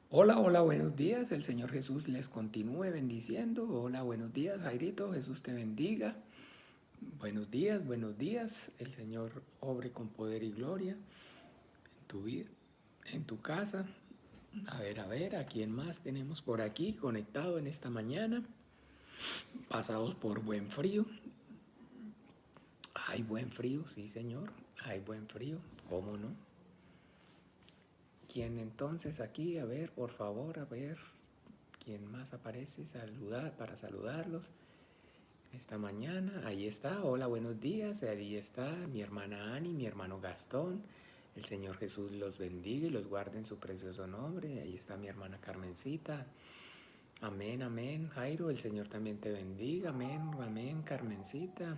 Hola, hola, buenos días. El Señor Jesús les continúe bendiciendo. Hola, buenos días, Jairito. Jesús te bendiga. Buenos días, buenos días. El Señor obre con poder y gloria en tu vida, en tu casa. A ver, ¿a quién más tenemos por aquí conectado en esta mañana? Pasados por buen frío. Hay buen frío, sí, Señor. Hay buen frío. ¿Cómo no? ¿Quién entonces aquí? A ver, por favor, a ver. ¿Quién más aparece? Para saludarlos. Esta mañana, ahí está, hola, buenos días, ahí está mi hermana Ani, mi hermano Gastón, el Señor Jesús los bendiga y los guarde en su precioso nombre, ahí está mi hermana Carmencita, amén, amén, Jairo, el Señor también te bendiga, amén, amén, Carmencita,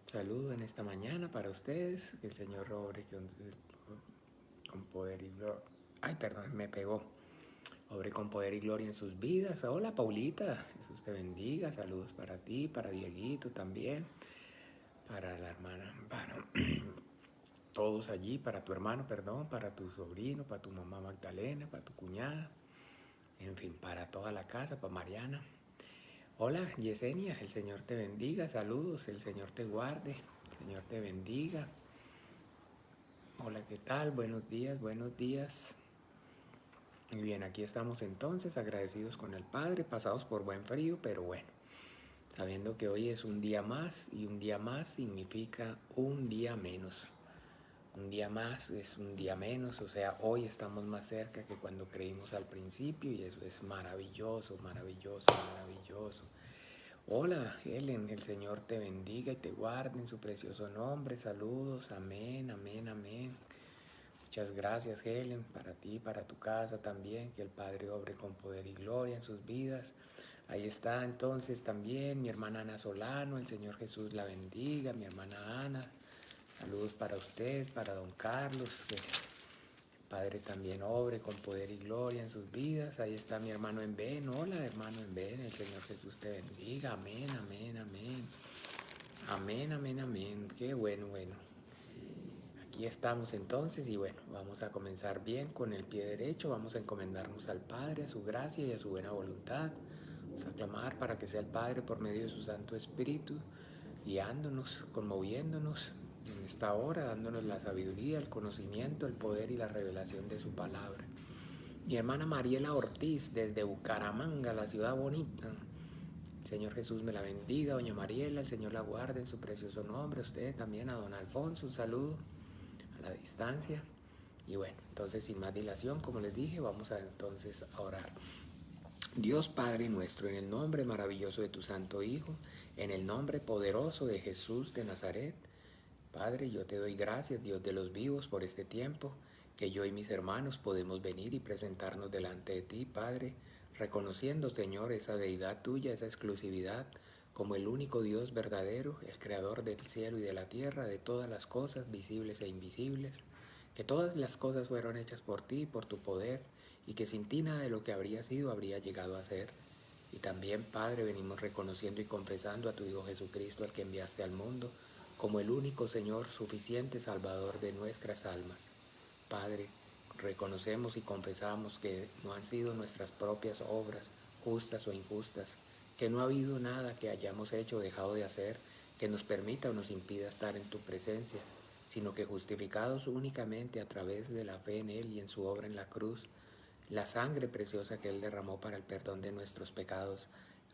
saludo en esta mañana para ustedes, que el Señor obre con poder y gloria, ay, perdón, me pegó, obre con poder y gloria en sus vidas. Hola, Paulita, Jesús te bendiga. Saludos para ti, para Dieguito también, para la hermana, para todos allí, para tu hermano, perdón, para tu sobrino, para tu mamá Magdalena, para tu cuñada, en fin, para toda la casa, para Mariana. Hola, Yesenia, el Señor te bendiga. Saludos, el Señor te guarde, el Señor te bendiga. Hola, ¿qué tal? Buenos días, buenos días. Muy bien, aquí estamos entonces, agradecidos con el Padre, pasados por buen frío, pero bueno, sabiendo que hoy es un día más y un día más significa un día menos. Un día más es un día menos, o sea, hoy estamos más cerca que cuando creímos al principio y eso es maravilloso, maravilloso, maravilloso. Hola, Helen, el Señor te bendiga y te guarde en su precioso nombre. Saludos, amén, amén, amén. Muchas gracias, Helen, para ti, para tu casa también, que el Padre obre con poder y gloria en sus vidas. Ahí está entonces también mi hermana Ana Solano, el Señor Jesús la bendiga, mi hermana Ana. Saludos para usted, para don Carlos, que el Padre también obre con poder y gloria en sus vidas. Ahí está mi hermano en Ben. Hola, hermano en Ben, el Señor Jesús te bendiga. Amén, amén, amén. Amén, amén, amén. Qué bueno, bueno. Aquí estamos entonces y bueno, vamos a comenzar bien con el pie derecho, vamos a encomendarnos al Padre, a su gracia y a su buena voluntad. Vamos a clamar para que sea el Padre por medio de su Santo Espíritu, guiándonos, conmoviéndonos en esta hora, dándonos la sabiduría, el conocimiento, el poder y la revelación de su palabra. Mi hermana Mariela Ortiz desde Bucaramanga, la ciudad bonita. El Señor Jesús me la bendiga, doña Mariela, el Señor la guarde en su precioso nombre. Usted también, a don Alfonso, un saludo a la distancia. Y bueno, entonces sin más dilación, como les dije, vamos a entonces a orar. Dios Padre nuestro, en el nombre maravilloso de tu Santo Hijo, en el nombre poderoso de Jesús de Nazaret, Padre, yo te doy gracias, Dios de los vivos, por este tiempo que yo y mis hermanos podemos venir y presentarnos delante de ti, Padre, reconociendo, Señor, esa deidad tuya, esa exclusividad, como el único Dios verdadero, el creador del cielo y de la tierra, de todas las cosas, visibles e invisibles, que todas las cosas fueron hechas por ti, por tu poder, y que sin ti nada de lo que habría sido habría llegado a ser. Y también, Padre, venimos reconociendo y confesando a tu Hijo Jesucristo, al que enviaste al mundo, como el único Señor suficiente Salvador de nuestras almas. Padre, reconocemos y confesamos que no han sido nuestras propias obras, justas o injustas, que no ha habido nada que hayamos hecho o dejado de hacer que nos permita o nos impida estar en tu presencia, sino que justificados únicamente a través de la fe en Él y en su obra en la cruz, la sangre preciosa que Él derramó para el perdón de nuestros pecados,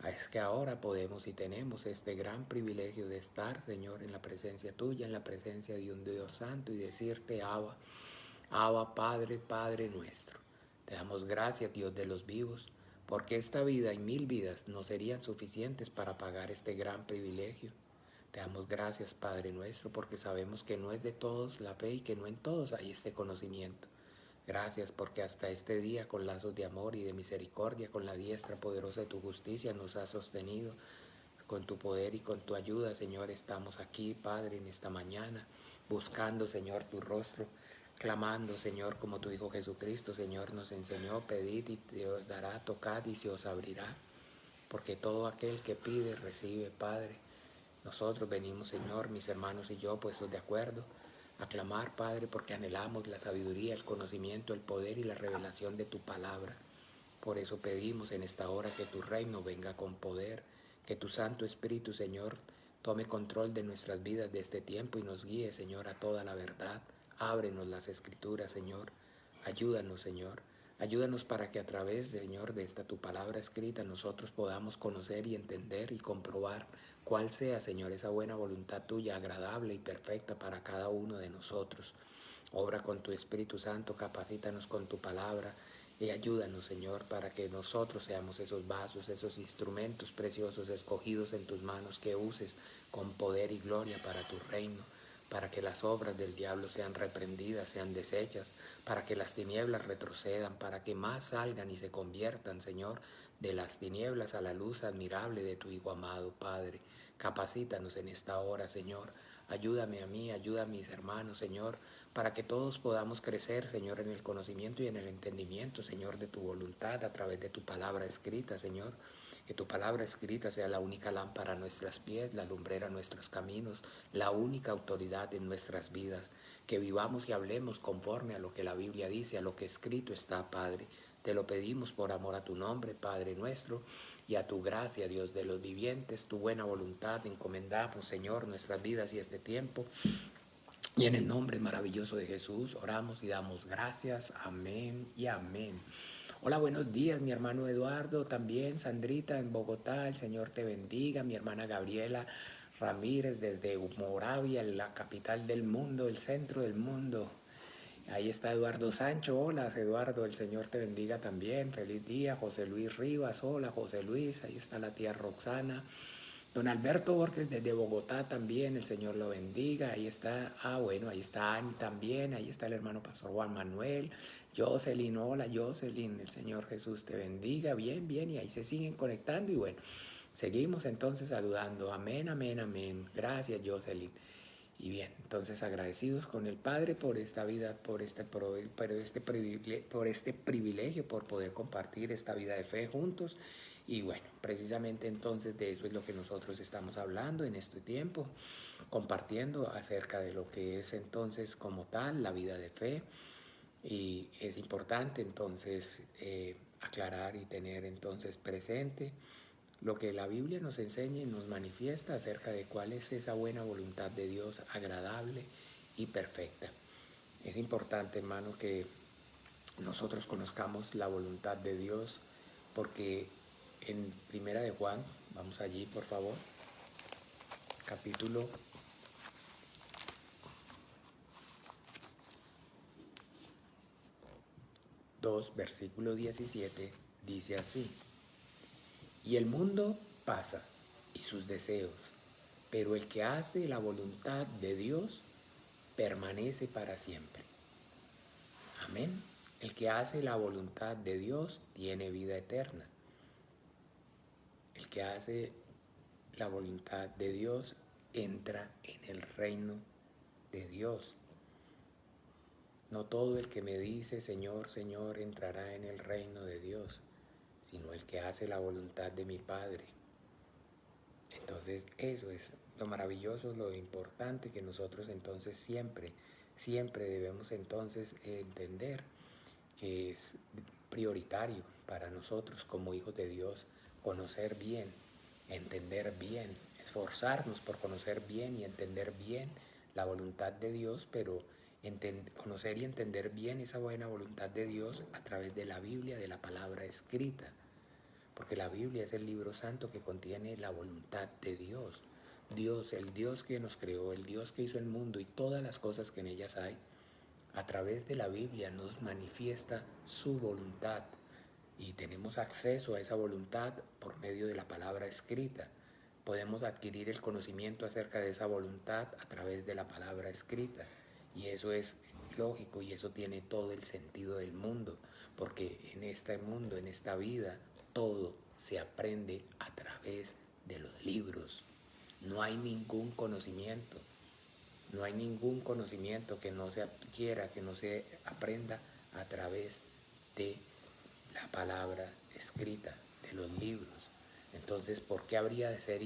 es que ahora podemos y tenemos este gran privilegio de estar, Señor, en la presencia tuya, en la presencia de un Dios santo y decirte, Abba, Abba, Padre, Padre nuestro. Te damos gracias, Dios de los vivos, porque esta vida y 1000 vidas no serían suficientes para pagar este gran privilegio. Te damos gracias, Padre nuestro, porque sabemos que no es de todos la fe y que no en todos hay este conocimiento. Gracias porque hasta este día, con lazos de amor y de misericordia, con la diestra poderosa de tu justicia, nos has sostenido. Con tu poder y con tu ayuda, Señor, estamos aquí, Padre, en esta mañana, buscando, Señor, tu rostro, clamando, Señor, como tu Hijo Jesucristo, Señor, nos enseñó, pedid y te os dará, tocad y se os abrirá, porque todo aquel que pide, recibe, Padre. Nosotros venimos, Señor, mis hermanos y yo, puestos de acuerdo, a clamar, Padre, porque anhelamos la sabiduría, el conocimiento, el poder y la revelación de tu palabra. Por eso pedimos en esta hora que tu reino venga con poder, que tu Santo Espíritu, Señor, tome control de nuestras vidas de este tiempo y nos guíe, Señor, a toda la verdad. Ábrenos las escrituras, Señor. Ayúdanos, Señor. Ayúdanos para que a través, Señor, de esta tu palabra escrita nosotros podamos conocer y entender y comprobar cuál sea, Señor, esa buena voluntad tuya, agradable y perfecta para cada uno de nosotros. Obra con tu Espíritu Santo, capacítanos con tu palabra y ayúdanos, Señor, para que nosotros seamos esos vasos, esos instrumentos preciosos escogidos en tus manos que uses con poder y gloria para tu reino, para que las obras del diablo sean reprendidas, sean deshechas, para que las tinieblas retrocedan, para que más salgan y se conviertan, Señor, de las tinieblas a la luz admirable de tu Hijo amado, Padre. Capacítanos en esta hora, Señor. Ayúdame a mí, ayuda a mis hermanos, Señor, para que todos podamos crecer, Señor, en el conocimiento y en el entendimiento, Señor, de tu voluntad a través de tu palabra escrita, Señor. Que tu palabra escrita sea la única lámpara a nuestros pies, la lumbrera a nuestros caminos, la única autoridad en nuestras vidas. Que vivamos y hablemos conforme a lo que la Biblia dice, a lo que escrito está, Padre. Te lo pedimos por amor a tu nombre, Padre nuestro, y a tu gracia, Dios de los vivientes, tu buena voluntad. Encomendamos, Señor, nuestras vidas y este tiempo. Y en el nombre maravilloso de Jesús oramos y damos gracias. Amén y amén. Hola, buenos días, mi hermano Eduardo, también Sandrita en Bogotá, el Señor te bendiga, mi hermana Gabriela Ramírez desde Moravia, la capital del mundo, el centro del mundo. Ahí está Eduardo Sancho, hola Eduardo, el Señor te bendiga también, feliz día. José Luis Rivas, hola José Luis, ahí está la tía Roxana. Don Alberto Borges desde Bogotá también, el Señor lo bendiga. Ahí está, bueno, ahí está Ani también, ahí está el hermano pastor Juan Manuel. Jocelyn, hola Jocelyn, el Señor Jesús te bendiga. Bien, bien, y ahí se siguen conectando y bueno, seguimos entonces saludando. Amén, amén, amén. Gracias Jocelyn. Y bien, entonces agradecidos con el Padre por esta vida, por este privilegio, por poder compartir esta vida de fe juntos. Y bueno, precisamente entonces de eso es lo que nosotros estamos hablando en este tiempo, compartiendo acerca de lo que es entonces como tal la vida de fe. Y es importante entonces aclarar y tener entonces presente lo que la Biblia nos enseña y nos manifiesta acerca de cuál es esa buena voluntad de Dios agradable y perfecta. Es importante, hermano, que nosotros conozcamos la voluntad de Dios, porque en Primera de Juan, vamos allí por favor, capítulo 2, versículo 17, dice así: y el mundo pasa y sus deseos, pero el que hace la voluntad de Dios permanece para siempre. Amén. El que hace la voluntad de Dios tiene vida eterna. El que hace la voluntad de Dios entra en el reino de Dios. No todo el que me dice Señor, Señor entrará en el reino de Dios, sino el que hace la voluntad de mi Padre. Entonces eso es lo maravilloso, lo importante que nosotros entonces siempre debemos entonces entender que es prioritario para nosotros como hijos de Dios conocer bien, entender bien, esforzarnos por conocer bien y entender bien la voluntad de Dios, pero conocer y entender bien esa buena voluntad de Dios a través de la Biblia, de la palabra escrita, porque la Biblia es el libro santo que contiene la voluntad de Dios. Dios, el Dios que nos creó, el Dios que hizo el mundo y todas las cosas que en ellas hay, a través de la Biblia nos manifiesta su voluntad y tenemos acceso a esa voluntad por medio de la palabra escrita. Podemos adquirir el conocimiento acerca de esa voluntad a través de la palabra escrita, y eso es lógico y eso tiene todo el sentido del mundo, porque en este mundo, en esta vida, todo se aprende a través de los libros. No hay ningún conocimiento. No hay ningún conocimiento que no se adquiera, que no se aprenda a través de la palabra escrita, de los libros. Entonces, ¿por qué habría de ser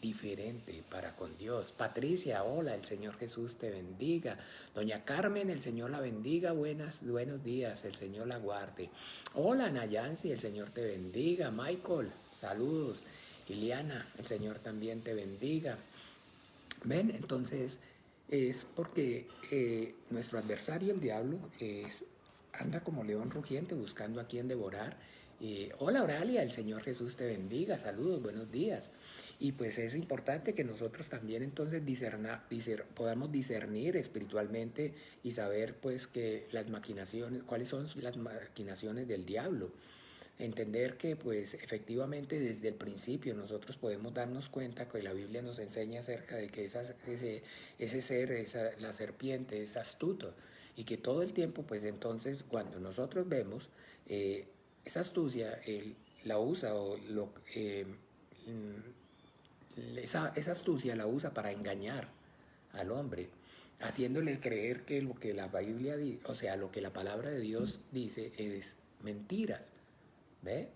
diferente para con Dios. Patricia, hola, el Señor Jesús te bendiga. Doña Carmen, el Señor la bendiga. Buenos días, el Señor la guarde. Hola, Nayansi, el Señor te bendiga. Michael, saludos. Iliana, el Señor también te bendiga. ¿Ven? Entonces es porque nuestro adversario, el diablo, anda como león rugiente buscando a quien devorar. Hola Oralia, el Señor Jesús te bendiga, saludos, buenos días. Y pues es importante que nosotros también entonces podamos discernir espiritualmente y saber pues que las maquinaciones, cuáles son las maquinaciones del diablo. Entender que pues efectivamente desde el principio nosotros podemos darnos cuenta que la Biblia nos enseña acerca de que ese ser, la serpiente es astuto y que todo el tiempo pues entonces cuando nosotros vemos esa astucia, él la usa esa astucia la usa para engañar al hombre, haciéndole creer que lo que la Biblia o sea, lo que la palabra de Dios dice es mentiras. ¿Ve?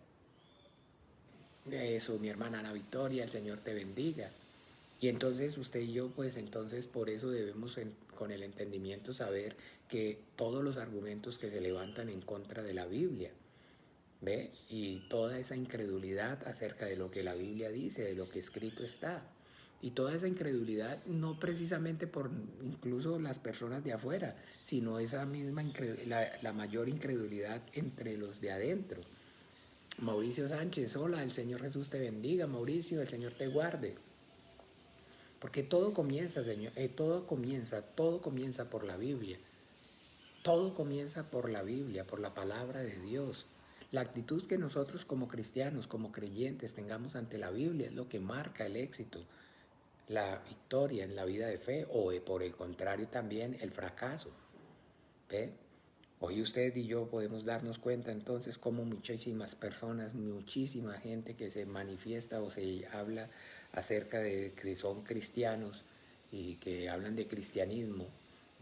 Eso, mi hermana Ana Victoria, el Señor te bendiga. Y entonces usted y yo, pues entonces por eso debemos con el entendimiento saber que todos los argumentos que se levantan en contra de la Biblia, ¿ve? Y toda esa incredulidad acerca de lo que la Biblia dice, de lo que escrito está. Y toda esa incredulidad no precisamente por incluso las personas de afuera, sino esa misma la mayor incredulidad entre los de adentro. Mauricio Sánchez, hola, el Señor Jesús te bendiga, Mauricio, el Señor te guarde. Porque todo comienza, Señor, todo comienza por la Biblia. Todo comienza por la Biblia, por la palabra de Dios. La actitud que nosotros como cristianos, como creyentes tengamos ante la Biblia es lo que marca el éxito, la victoria en la vida de fe o por el contrario también el fracaso. ¿Ve? Hoy usted y yo podemos darnos cuenta entonces cómo muchísimas personas, muchísima gente que se manifiesta o se habla acerca de que son cristianos y que hablan de cristianismo,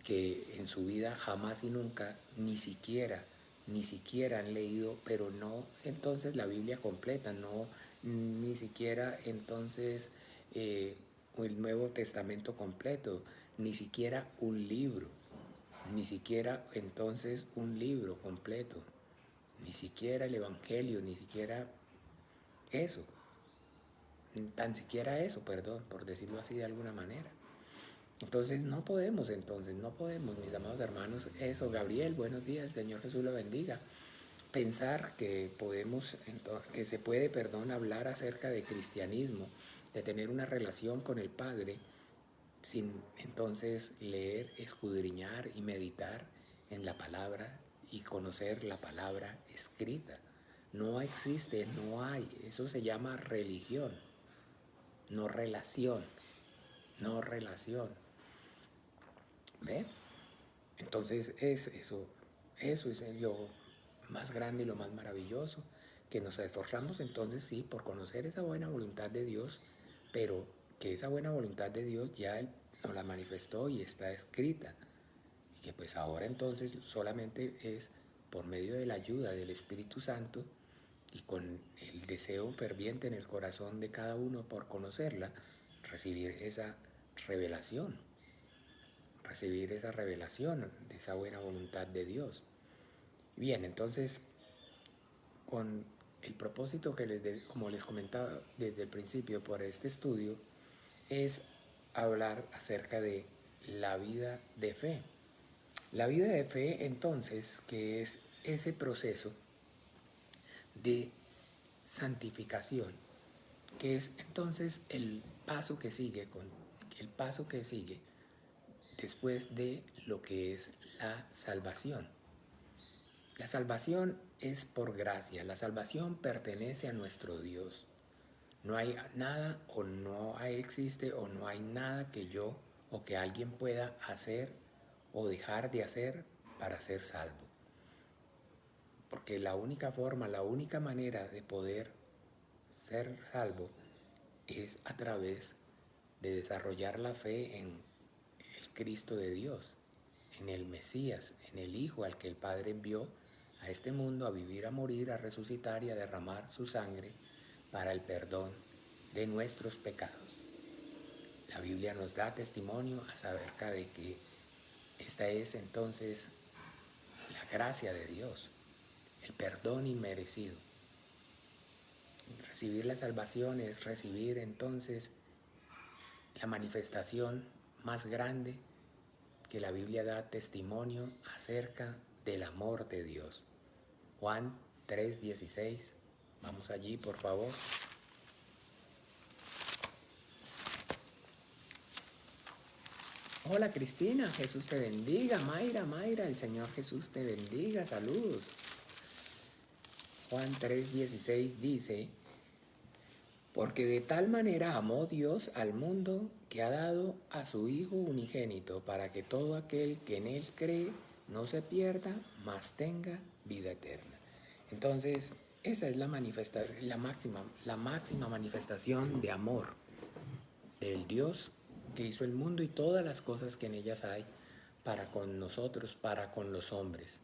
que en su vida jamás y nunca, ni siquiera han leído, pero no entonces la Biblia completa, no ni siquiera entonces el Nuevo Testamento completo, ni siquiera un libro. Ni siquiera entonces un libro completo, ni siquiera el Evangelio, ni siquiera eso, tan siquiera eso, perdón, por decirlo así de alguna manera. Entonces no podemos, mis amados hermanos, eso, Gabriel, buenos días, Señor Jesús lo bendiga. Pensar que podemos, que se puede, perdón, hablar acerca de cristianismo, de tener una relación con el Padre, sin entonces leer, escudriñar y meditar en la palabra y conocer la palabra escrita. No existe, no hay. Eso se llama religión, no relación, no relación. ¿Ve? Entonces eso es lo más grande y lo más maravilloso, que nos esforzamos entonces sí por conocer esa buena voluntad de Dios, pero que esa buena voluntad de Dios ya Él nos la manifestó y está escrita, y que pues ahora entonces solamente es por medio de la ayuda del Espíritu Santo y con el deseo ferviente en el corazón de cada uno por conocerla, recibir esa revelación de esa buena voluntad de Dios. Bien, entonces, con el propósito que como les comentaba desde el principio por este estudio, es hablar acerca de la vida de fe. La vida de fe, entonces, que es ese proceso de santificación, que es entonces el paso que sigue después de lo que es la salvación. La salvación es por gracia, la salvación pertenece a nuestro Dios. No hay nada o no existe o no hay nada que yo o que alguien pueda hacer o dejar de hacer para ser salvo. Porque la única forma, la única manera de poder ser salvo es a través de desarrollar la fe en el Cristo de Dios, en el Mesías, en el Hijo al que el Padre envió a este mundo a vivir, a morir, a resucitar y a derramar su sangre para el perdón de nuestros pecados. La Biblia nos da testimonio acerca de que esta es entonces la gracia de Dios, el perdón inmerecido. Recibir la salvación es recibir entonces la manifestación más grande que la Biblia da testimonio acerca del amor de Dios. Juan 3:16, vamos allí por favor. Hola Cristina, Jesús te bendiga. Mayra, el Señor Jesús te bendiga, saludos. Juan 3:16 dice: porque de tal manera amó Dios al mundo que ha dado a su Hijo unigénito, para que todo aquel que en Él cree no se pierda, mas tenga vida eterna. Entonces, esa es la máxima manifestación de amor del Dios que hizo el mundo y todas las cosas que en ellas hay para con nosotros, para con los hombres.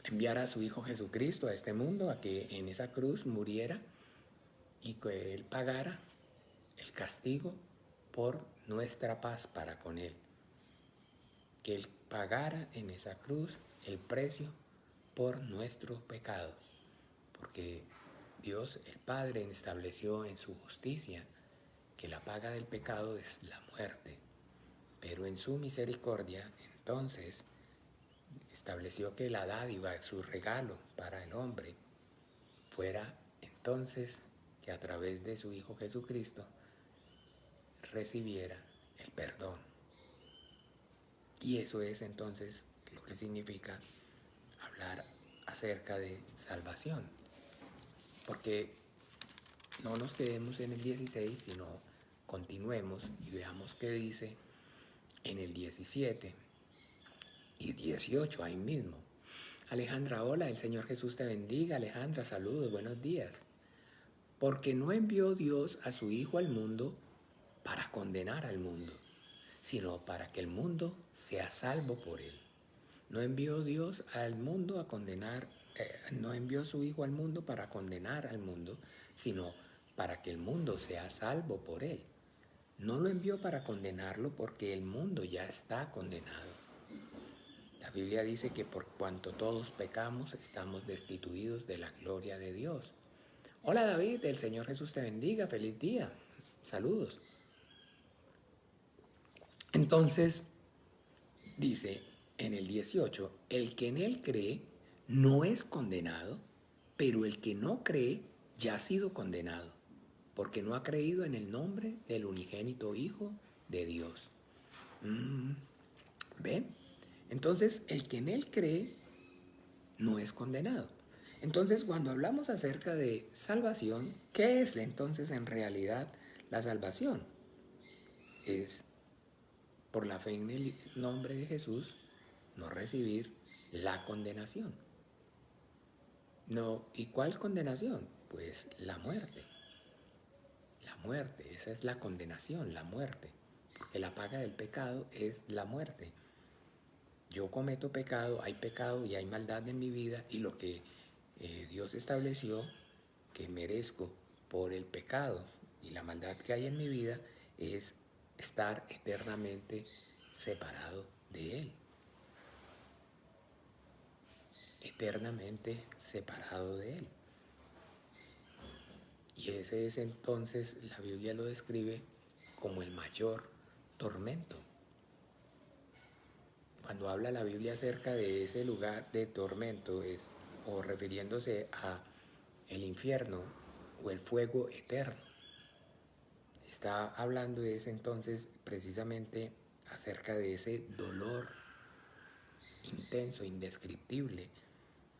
Enviar a su Hijo Jesucristo a este mundo, a que en esa cruz muriera y que Él pagara el castigo por nuestra paz para con Él. Que Él pagara en esa cruz el precio por nuestro pecado. Porque Dios el Padre estableció en su justicia que la paga del pecado es la muerte. Pero en su misericordia, entonces, estableció que la dádiva, su regalo para el hombre, fuera entonces que a través de su Hijo Jesucristo recibiera el perdón. Y eso es entonces lo que significa hablar acerca de salvación. Porque no nos quedemos en el 16, sino continuemos y veamos qué dice en el 17 y 18, ahí mismo. Alejandra, hola, el Señor Jesús te bendiga. Alejandra, saludos, buenos días. Porque no envió Dios a su Hijo al mundo para condenar al mundo, sino para que el mundo sea salvo por él. No envió Dios al mundo a condenar, no envió su Hijo al mundo para condenar al mundo, sino para que el mundo sea salvo por él. No lo envió para condenarlo porque el mundo ya está condenado. La Biblia dice que por cuanto todos pecamos, estamos destituidos de la gloria de Dios. Hola David, el Señor Jesús te bendiga, feliz día, saludos. Entonces, dice en el 18, el que en él cree no es condenado, pero el que no cree ya ha sido condenado, porque no ha creído en el nombre del unigénito Hijo de Dios. ¿Ven? Entonces, el que en él cree no es condenado. Entonces, cuando hablamos acerca de salvación, ¿qué es entonces en realidad la salvación? Es por la fe en el nombre de Jesús, no recibir la condenación. No, ¿y cuál condenación? Pues la muerte. La muerte, esa es la condenación, la muerte. Porque la paga del pecado es la muerte. Yo cometo pecado, hay pecado y hay maldad en mi vida, y lo que Dios estableció que merezco por el pecado y la maldad que hay en mi vida es estar eternamente separado de Él. Eternamente separado de Él. Y ese es entonces, la Biblia lo describe como el mayor tormento. Cuando habla la Biblia acerca de ese lugar de tormento, es o refiriéndose a el infierno o el fuego eterno. Está hablando de ese entonces precisamente acerca de ese dolor intenso, indescriptible,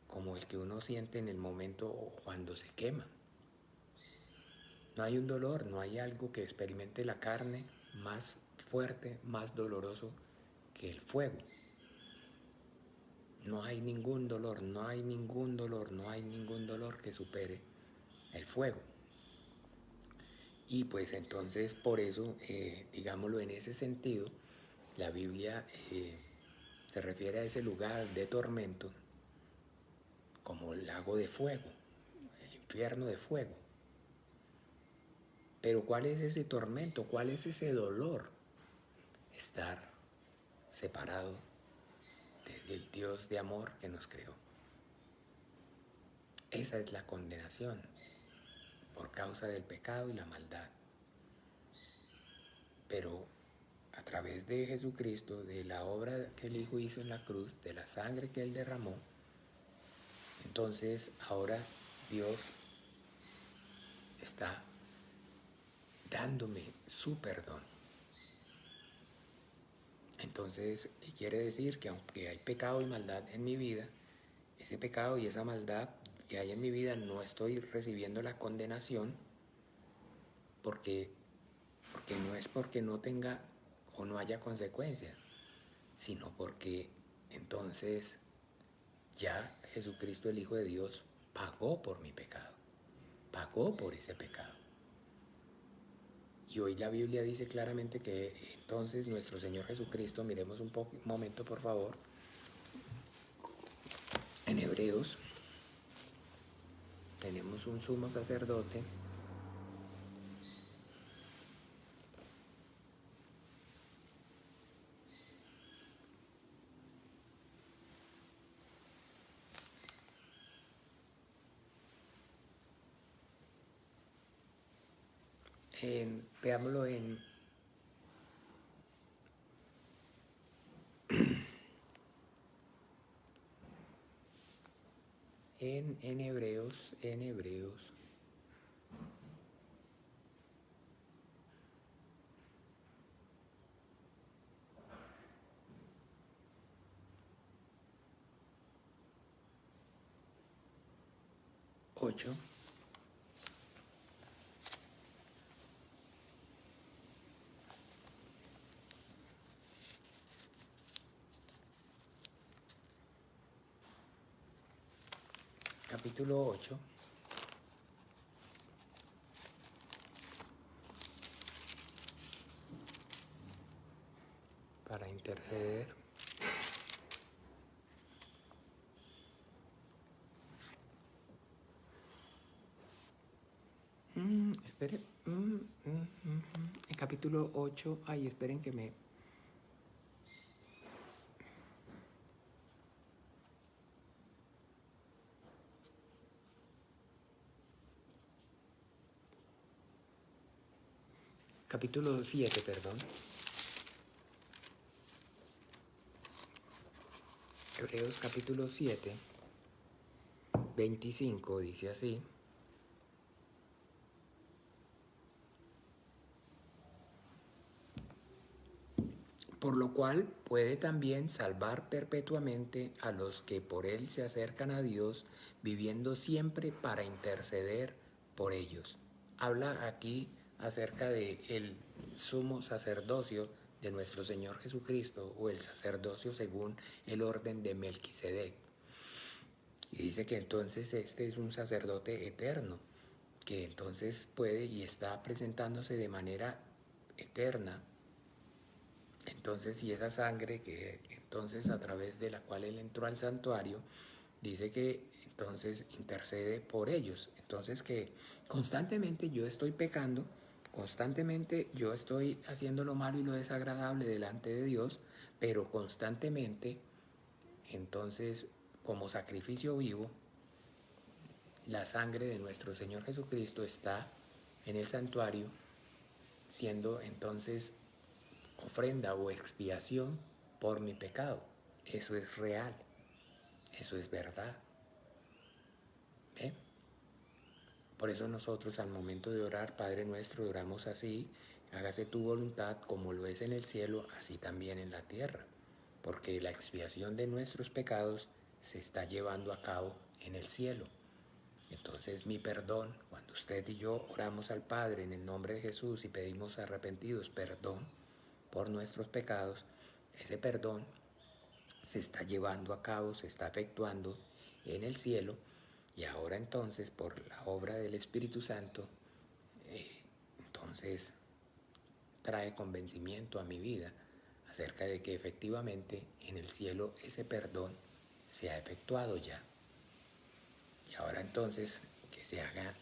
como el que uno siente en el momento cuando se quema. No hay un dolor, no hay algo que experimente la carne más fuerte, más doloroso que el fuego. No hay ningún dolor, no hay ningún dolor, no hay ningún dolor que supere el fuego. Y pues entonces por eso, digámoslo en ese sentido, la Biblia se refiere a ese lugar de tormento como el lago de fuego, el infierno de fuego. Pero ¿cuál es ese tormento? ¿Cuál es ese dolor? Estar separado del Dios de amor que nos creó. Esa es la condenación por causa del pecado y la maldad. Pero a través de Jesucristo, de la obra que el Hijo hizo en la cruz, de la sangre que Él derramó, entonces ahora Dios está dándome su perdón. Entonces quiere decir que aunque hay pecado y maldad en mi vida, ese pecado y esa maldad que hay en mi vida no estoy recibiendo la condenación porque no es porque no tenga o no haya consecuencias, sino porque entonces ya Jesucristo, el Hijo de Dios, pagó por mi pecado, pagó por ese pecado. Y hoy la Biblia dice claramente que entonces nuestro Señor Jesucristo, miremos un momento por favor, en Hebreos tenemos un sumo sacerdote veámoslo en Hebreos, ocho. Capítulo 8, para interceder. Espere. El capítulo 8, ay, esperen que me... Capítulo 7, perdón. Hebreos capítulo 7, 25, dice así. Por lo cual puede también salvar perpetuamente a los que por él se acercan a Dios, viviendo siempre para interceder por ellos. Habla aquí acerca de el sumo sacerdocio de nuestro Señor Jesucristo, o el sacerdocio según el orden de Melquisedec. Y dice que entonces este es un sacerdote eterno, que entonces puede y está presentándose de manera eterna. Entonces, si esa sangre que entonces a través de la cual él entró al santuario, dice que entonces intercede por ellos. Entonces que constantemente yo estoy pecando, constantemente yo estoy haciendo lo malo y lo desagradable delante de Dios, pero constantemente, entonces, como sacrificio vivo, la sangre de nuestro Señor Jesucristo está en el santuario, siendo entonces ofrenda o expiación por mi pecado. Eso es real, eso es verdad. ¿Eh? Por eso nosotros al momento de orar, Padre nuestro, oramos así: hágase tu voluntad como lo es en el cielo, así también en la tierra. Porque la expiación de nuestros pecados se está llevando a cabo en el cielo. Entonces mi perdón, cuando usted y yo oramos al Padre en el nombre de Jesús y pedimos arrepentidos perdón por nuestros pecados, ese perdón se está llevando a cabo, se está efectuando en el cielo. Y ahora entonces, por la obra del Espíritu Santo, entonces trae convencimiento a mi vida acerca de que efectivamente en el cielo ese perdón se ha efectuado ya. Y ahora entonces que se haga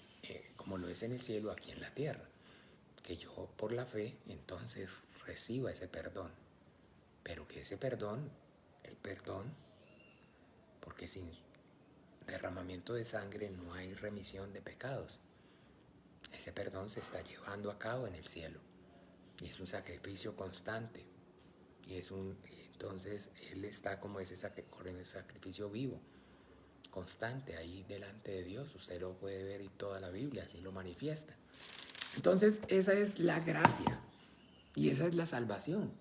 como lo es en el cielo, aquí en la tierra. que yo por la fe entonces reciba ese perdón, pero que ese perdón, el perdón, porque sin derramamiento de sangre no hay remisión de pecados. Ese perdón se está llevando a cabo en el cielo y es un sacrificio constante y entonces Él está como ese sacrificio vivo, constante ahí delante de Dios. Usted lo puede ver y toda la Biblia así lo manifiesta. Entonces esa es la gracia y esa es la salvación.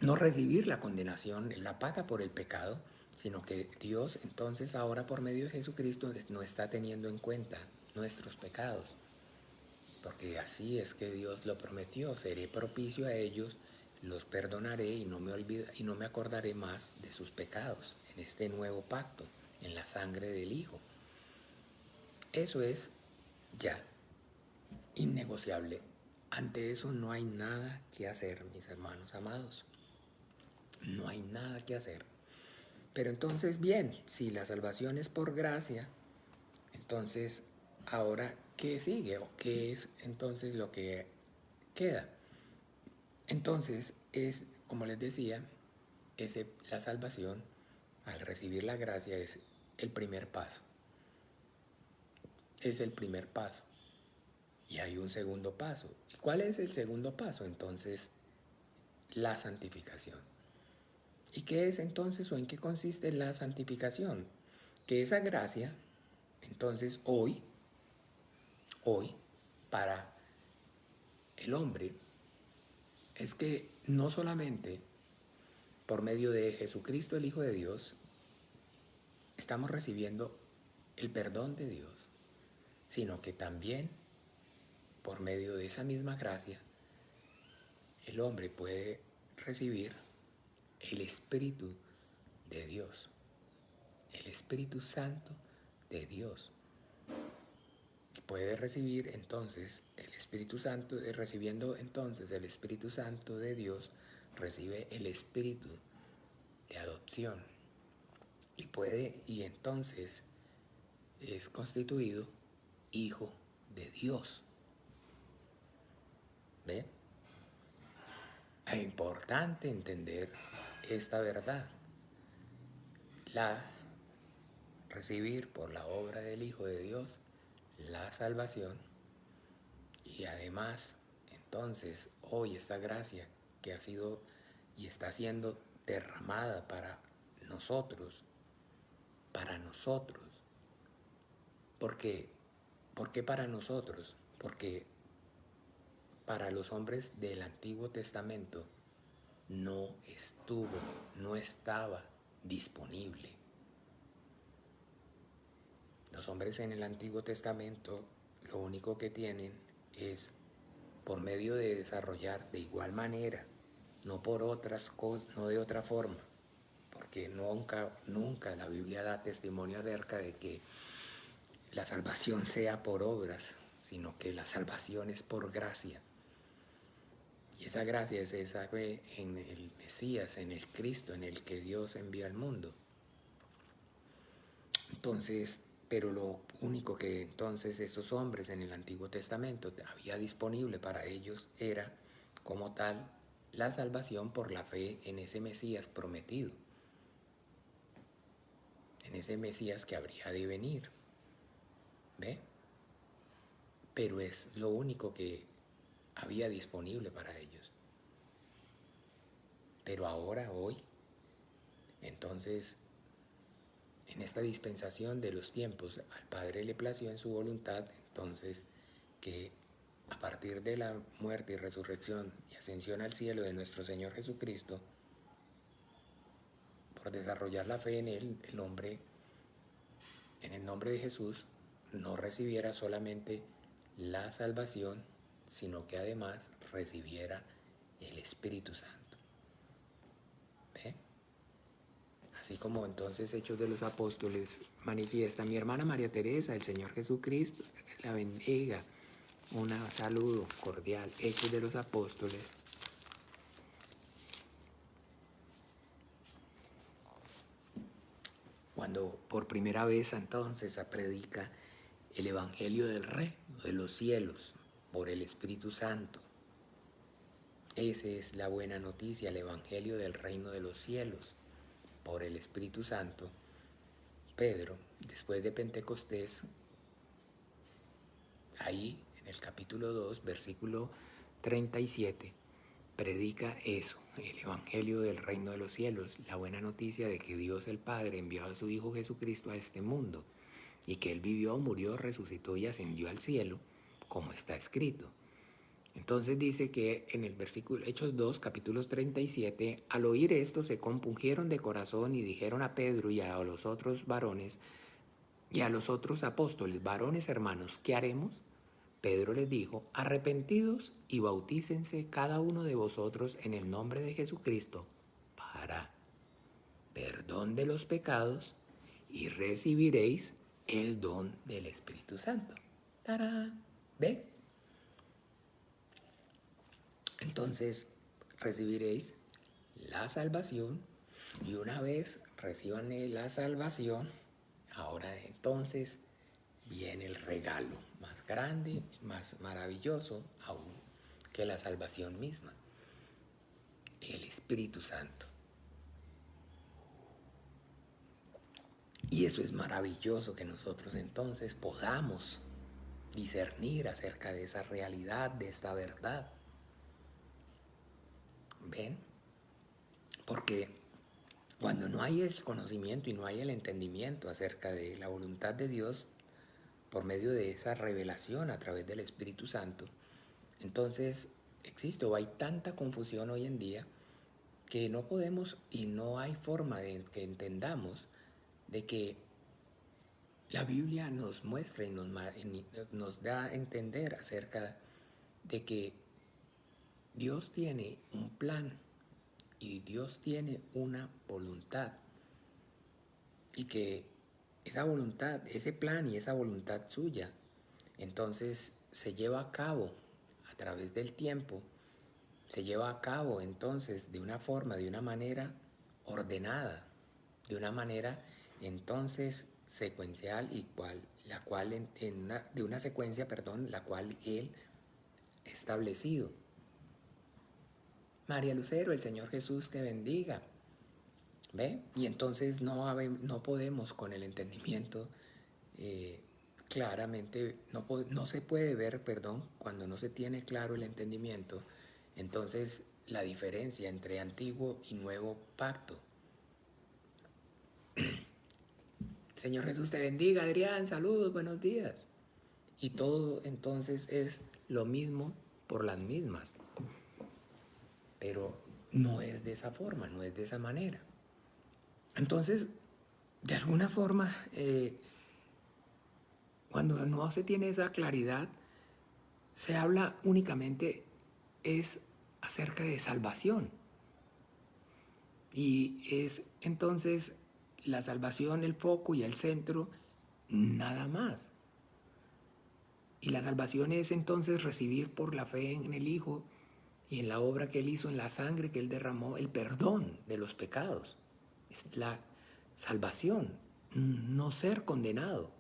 No recibir la condenación, la paga por el pecado, sino que Dios entonces ahora por medio de Jesucristo no está teniendo en cuenta nuestros pecados, porque así es que Dios lo prometió: seré propicio a ellos, los perdonaré y no me acordaré más de sus pecados en este nuevo pacto, en la sangre del Hijo. Eso es ya innegociable. Ante eso no hay nada que hacer, mis hermanos amados. No hay nada que hacer. Pero entonces, bien, si la salvación es por gracia, entonces, ahora, ¿qué sigue? ¿O qué es entonces lo que queda? Entonces, es, como les decía, la salvación, al recibir la gracia, es el primer paso. Es el primer paso. Y hay un segundo paso. ¿Y cuál es el segundo paso? Entonces, la santificación. ¿Y qué es entonces o en qué consiste la santificación? Que esa gracia, entonces hoy, para el hombre, es que no solamente por medio de Jesucristo el Hijo de Dios estamos recibiendo el perdón de Dios, sino que también por medio de esa misma gracia el hombre puede recibir el Espíritu de Dios, el Espíritu Santo de Dios. Puede recibir entonces el Espíritu Santo, recibiendo entonces el Espíritu Santo de Dios, recibe el Espíritu de adopción y entonces es constituido hijo de Dios. ¿Ve? Es importante entender esta verdad. Recibir por la obra del Hijo de Dios la salvación, y además entonces hoy esta gracia que ha sido y está siendo derramada para nosotros, ¿por qué? ¿Por qué para nosotros? Porque para los hombres del Antiguo Testamento no estaba disponible. Los hombres en el Antiguo Testamento lo único que tienen es por medio de desarrollar de igual manera, no por otras cosas, no de otra forma, porque nunca la Biblia da testimonio acerca de que la salvación sea por obras, sino que la salvación es por gracia. Y esa gracia es esa fe en el Mesías, en el Cristo, en el que Dios envía al mundo. Entonces, pero lo único que entonces esos hombres en el Antiguo Testamento había disponible para ellos era, como tal, la salvación por la fe en ese Mesías prometido, en ese Mesías que habría de venir. ¿Ve? Pero es lo único que había disponible para ellos. Pero ahora, hoy, entonces, en esta dispensación de los tiempos, al Padre le plació en su voluntad, entonces, que a partir de la muerte y resurrección y ascensión al cielo de nuestro Señor Jesucristo, por desarrollar la fe en Él, el hombre, en el nombre de Jesús, no recibiera solamente la salvación, sino que además recibiera el Espíritu Santo. ¿Ve? Así como entonces Hechos de los Apóstoles manifiesta: mi hermana María Teresa, el Señor Jesucristo la bendiga. Un saludo cordial. Hechos de los Apóstoles. Cuando por primera vez entonces se predica el Evangelio del Reino de los cielos por el Espíritu Santo. Esa es la buena noticia, el Evangelio del reino de los cielos por el Espíritu Santo. Pedro, después de Pentecostés, ahí en el capítulo 2, versículo 37, predica eso, el Evangelio del reino de los cielos, la buena noticia de que Dios el Padre envió a su Hijo Jesucristo a este mundo y que Él vivió, murió, resucitó y ascendió al cielo, como está escrito. Entonces dice que en el versículo Hechos 2, capítulo 37, al oír esto se compungieron de corazón y dijeron a Pedro y a los otros varones y a los otros apóstoles, varones hermanos, ¿qué haremos? Pedro les dijo, arrepentidos y bautícense cada uno de vosotros en el nombre de Jesucristo para perdón de los pecados y recibiréis el don del Espíritu Santo. ¡Tarán! ¿Ve? Entonces recibiréis la salvación y una vez reciban la salvación, ahora entonces viene el regalo más grande, más maravilloso aún que la salvación misma, el Espíritu Santo. Y eso es maravilloso que nosotros entonces podamos discernir acerca de esa realidad, de esta verdad. ¿Ven? Porque cuando no hay el conocimiento y no hay el entendimiento acerca de la voluntad de Dios por medio de esa revelación a través del Espíritu Santo, entonces existe o hay tanta confusión hoy en día que no podemos y no hay forma de que entendamos de que la Biblia nos muestra y nos da a entender acerca de que Dios tiene un plan y Dios tiene una voluntad y que esa voluntad, ese plan y esa voluntad suya, entonces se lleva a cabo a través del tiempo, se lleva a cabo entonces de una forma, de una manera ordenada, de una manera entonces secuencial y la cual de una secuencia, la cual Él ha establecido. María Lucero, el Señor Jesús te bendiga. ¿Ve? Y entonces no podemos con el entendimiento claramente, no se puede ver, cuando no se tiene claro el entendimiento, entonces la diferencia entre antiguo y nuevo pacto. Señor Jesús te bendiga, Adrián, saludos, buenos días. Y todo entonces es lo mismo por las mismas. Pero no es de esa forma, no es de esa manera. Entonces, de alguna forma, cuando no se tiene esa claridad, se habla únicamente es acerca de salvación. Y es entonces la salvación el foco y el centro, nada más. Y la salvación es entonces recibir por la fe en el Hijo y en la obra que Él hizo, en la sangre que Él derramó, el perdón de los pecados. Es la salvación, no ser condenado,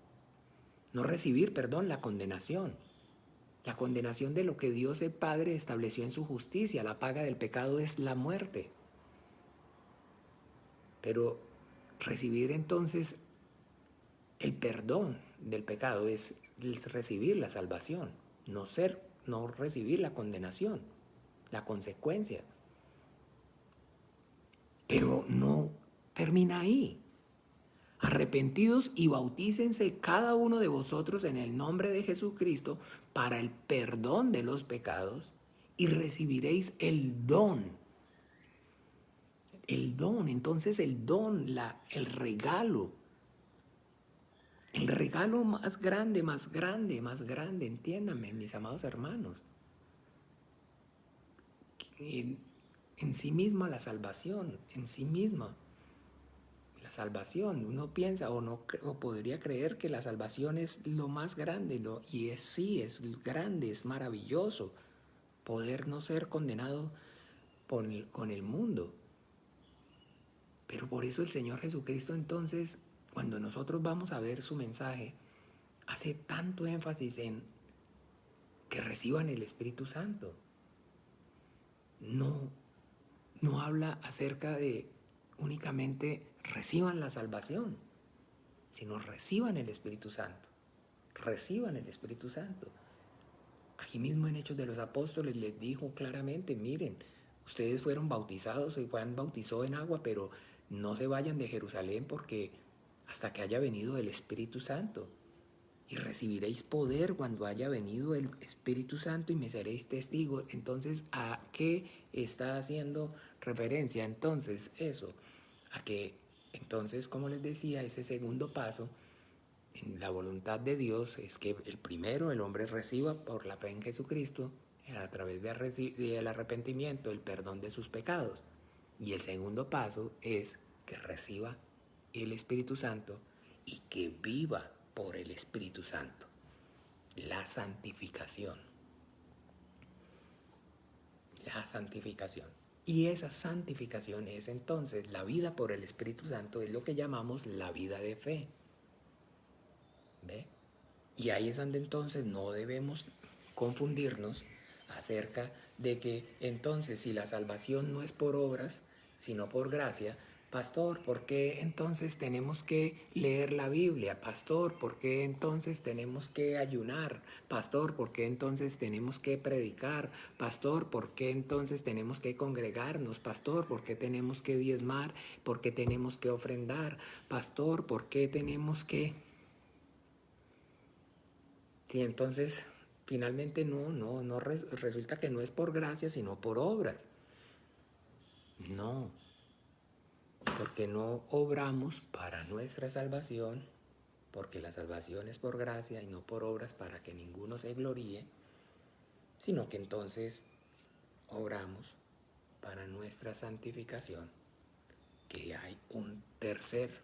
no recibir, la condenación. La condenación de lo que Dios el Padre estableció en su justicia. La paga del pecado es la muerte. Pero recibir entonces el perdón del pecado es recibir la salvación, no recibir la condenación, la consecuencia. Pero no termina ahí. Arrepentidos y bautícense cada uno de vosotros en el nombre de Jesucristo para el perdón de los pecados y recibiréis el don. El don, entonces el don, el regalo más grande, entiéndanme, mis amados hermanos. En sí misma la salvación, uno piensa o podría creer que la salvación es lo más grande, sí, es grande, es maravilloso poder no ser condenado con el mundo. Pero por eso el Señor Jesucristo entonces, cuando nosotros vamos a ver su mensaje, hace tanto énfasis en que reciban el Espíritu Santo. No habla acerca de únicamente reciban la salvación, sino reciban el Espíritu Santo. Reciban el Espíritu Santo. Aquí mismo en Hechos de los Apóstoles les dijo claramente, miren, ustedes fueron bautizados y Juan bautizó en agua, pero no se vayan de Jerusalén porque hasta que haya venido el Espíritu Santo. Y recibiréis poder cuando haya venido el Espíritu Santo y me seréis testigos. Entonces, ¿a qué está haciendo referencia entonces eso? A que entonces, como les decía, ese segundo paso en la voluntad de Dios es que el primero, el hombre reciba por la fe en Jesucristo, a través del arrepentimiento, el perdón de sus pecados. Y el segundo paso es que reciba el Espíritu Santo y que viva por el Espíritu Santo. La santificación. La santificación. Y esa santificación es entonces la vida por el Espíritu Santo, es lo que llamamos la vida de fe. ¿Ve? Y ahí es donde entonces no debemos confundirnos acerca de que entonces si la salvación no es por obras, sino por gracia, pastor, ¿por qué entonces tenemos que leer la Biblia? Pastor, ¿por qué entonces tenemos que ayunar? Pastor, ¿por qué entonces tenemos que predicar? Pastor, ¿por qué entonces tenemos que congregarnos? Pastor, ¿por qué tenemos que diezmar? ¿Por qué tenemos que ofrendar? Pastor, ¿por qué tenemos que...? Sí, entonces finalmente no resulta que no es por gracia, sino por obras. No, porque no obramos para nuestra salvación, porque la salvación es por gracia y no por obras para que ninguno se gloríe, sino que entonces obramos para nuestra santificación, que hay un tercer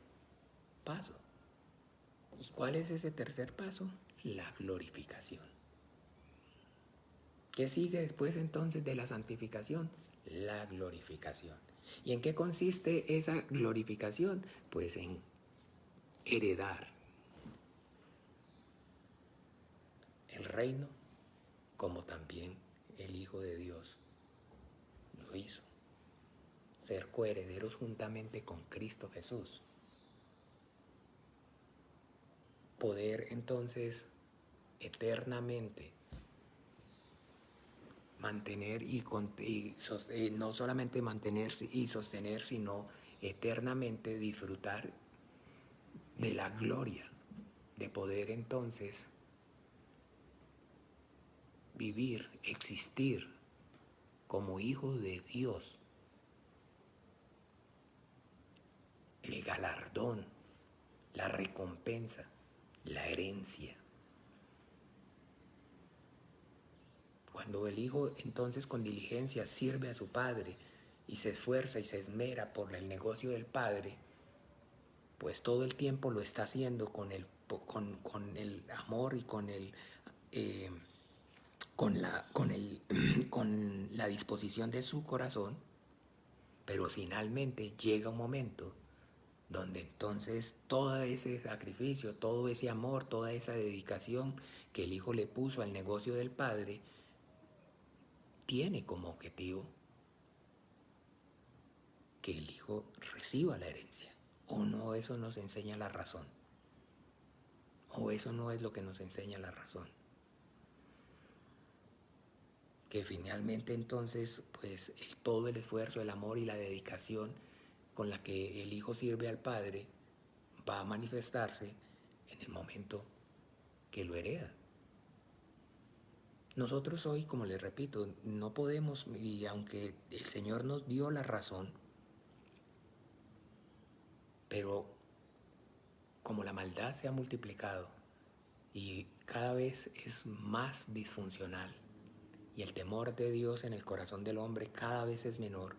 paso. ¿Y cuál es ese tercer paso? La glorificación. ¿Qué sigue después entonces de la santificación? La glorificación. ¿Y en qué consiste esa glorificación? Pues en heredar el reino como también el Hijo de Dios lo hizo. Ser coherederos juntamente con Cristo Jesús. Poder entonces eternamente mantener no solamente mantenerse y sostener, sino eternamente disfrutar de la gloria, de poder entonces vivir, existir como hijo de Dios. El galardón, la recompensa, la herencia. Cuando el hijo entonces con diligencia sirve a su padre y se esfuerza y se esmera por el negocio del padre, pues todo el tiempo lo está haciendo con el amor y con la disposición de su corazón, pero finalmente llega un momento donde entonces todo ese sacrificio, todo ese amor, toda esa dedicación que el hijo le puso al negocio del padre, tiene como objetivo que el hijo reciba la herencia. ¿O no eso nos enseña la razón? ¿O eso no es lo que nos enseña la razón? Que finalmente entonces pues todo el esfuerzo, el amor y la dedicación con la que el hijo sirve al padre va a manifestarse en el momento que lo hereda. Nosotros hoy, como les repito, no podemos, y aunque el Señor nos dio la razón, pero como la maldad se ha multiplicado y cada vez es más disfuncional y el temor de Dios en el corazón del hombre cada vez es menor,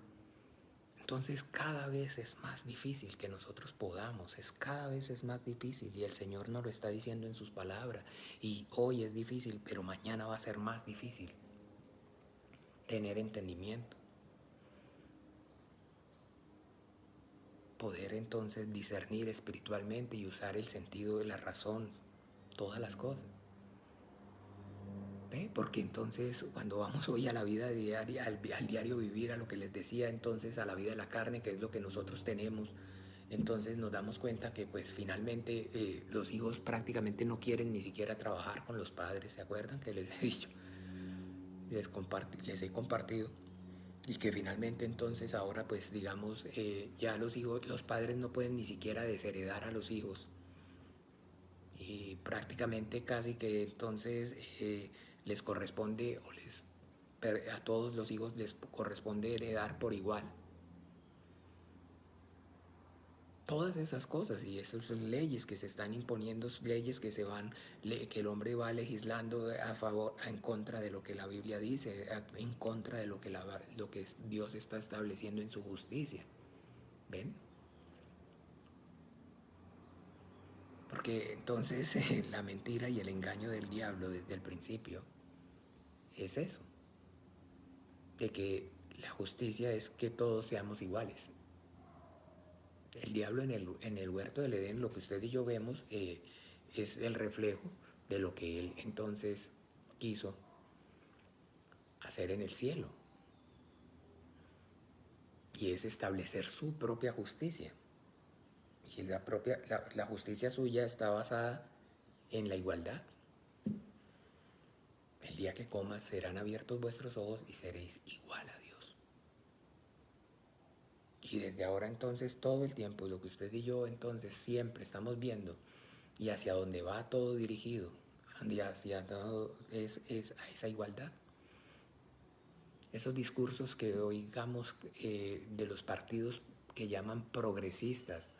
entonces cada vez es más difícil que nosotros podamos, cada vez es más difícil y el Señor nos lo está diciendo en sus palabras y hoy es difícil, pero mañana va a ser más difícil tener entendimiento, poder entonces discernir espiritualmente y usar el sentido de la razón, todas las cosas. ¿Ve? Porque entonces cuando vamos hoy a la vida diaria, al diario vivir, a lo que les decía entonces, a la vida de la carne, que es lo que nosotros tenemos, entonces nos damos cuenta que pues finalmente los hijos prácticamente no quieren ni siquiera trabajar con los padres, ¿se acuerdan que les he dicho? Les he compartido. Y que finalmente entonces ahora pues digamos ya los hijos, los padres no pueden ni siquiera desheredar a los hijos. Y prácticamente casi que entonces les corresponde a todos los hijos les corresponde heredar por igual. Todas esas cosas y esas son leyes que se están imponiendo, leyes que que el hombre va legislando a favor, en contra de lo que la Biblia dice, en contra de lo que Dios está estableciendo en su justicia. ¿Ven? Porque entonces la mentira y el engaño del diablo desde el principio es eso, de que la justicia es que todos seamos iguales. El diablo en el huerto del Edén, lo que usted y yo vemos, es el reflejo de lo que él entonces quiso hacer en el cielo. Y es establecer su propia justicia. Y la justicia suya está basada en la igualdad. El día que comas serán abiertos vuestros ojos y seréis igual a Dios. Y desde ahora entonces todo el tiempo, lo que usted y yo entonces siempre estamos viendo y hacia donde va todo dirigido, hacia todo es a esa igualdad. Esos discursos que oigamos de los partidos que llaman progresistas,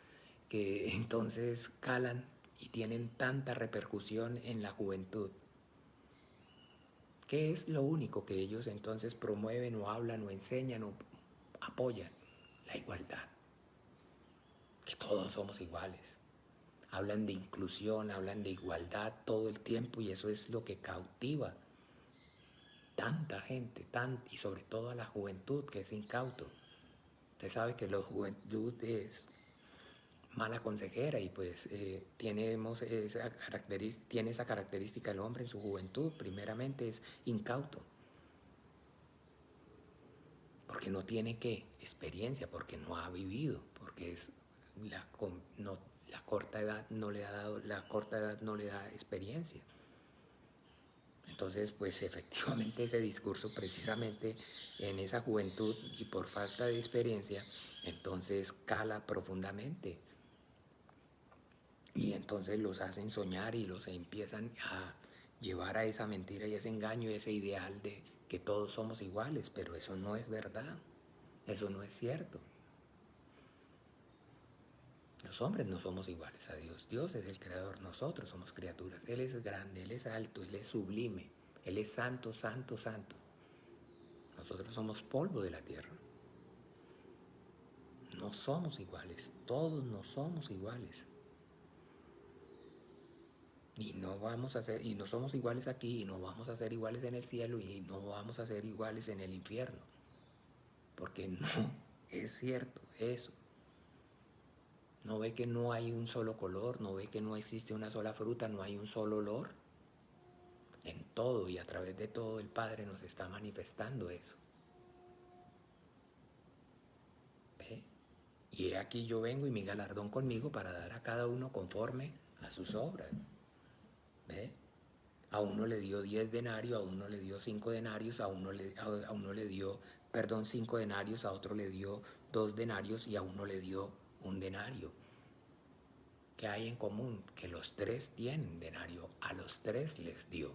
que entonces calan y tienen tanta repercusión en la juventud. ¿Qué es lo único que ellos entonces promueven o hablan o enseñan o apoyan? La igualdad. Que todos somos iguales. Hablan de inclusión, hablan de igualdad todo el tiempo y eso es lo que cautiva tanta gente, y sobre todo a la juventud que es incauto. Usted sabe que la juventud es mala consejera y pues tiene esa característica el hombre en su juventud, primeramente es incauto, porque no tiene experiencia, porque no ha vivido, porque la corta edad no le da experiencia. Entonces, pues efectivamente ese discurso precisamente en esa juventud y por falta de experiencia, entonces cala profundamente. Y entonces los hacen soñar y los empiezan a llevar a esa mentira y ese engaño y ese ideal de que todos somos iguales, pero eso no es verdad, eso no es cierto. Los hombres no somos iguales a Dios. Dios es el creador, nosotros somos criaturas. Él es grande, Él es alto, Él es sublime, Él es santo, santo, santo. Nosotros somos polvo de la tierra. No somos iguales, todos no somos iguales. Y no somos iguales aquí, y no vamos a ser iguales en el cielo, y no vamos a ser iguales en el infierno. Porque no es cierto eso. No ve que no hay un solo color, no ve que no existe una sola fruta, no hay un solo olor. En todo y a través de todo el Padre nos está manifestando eso. ¿Ve? Y aquí yo vengo y mi galardón conmigo para dar a cada uno conforme a sus obras. ¿Ve? A uno le dio 10 denarios, a uno le dio 5 denarios, a uno le dio, 5 denarios, a otro le dio 2 denarios y a uno le dio 1 denario. ¿Qué hay en común? Que los 3 tienen denario, a los 3 les dio.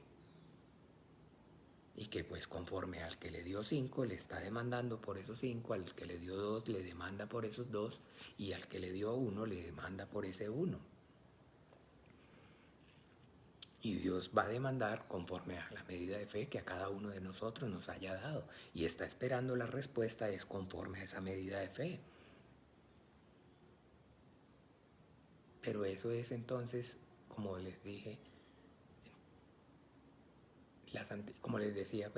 Y que pues conforme al que le dio 5 le está demandando por esos 5, al que le dio 2 le demanda por esos 2 y al que le dio 1 le demanda por ese 1. Y Dios va a demandar conforme a la medida de fe que a cada uno de nosotros nos haya dado. Y está esperando la respuesta es conforme a esa medida de fe. Pero eso es entonces, como les dije, como les decía,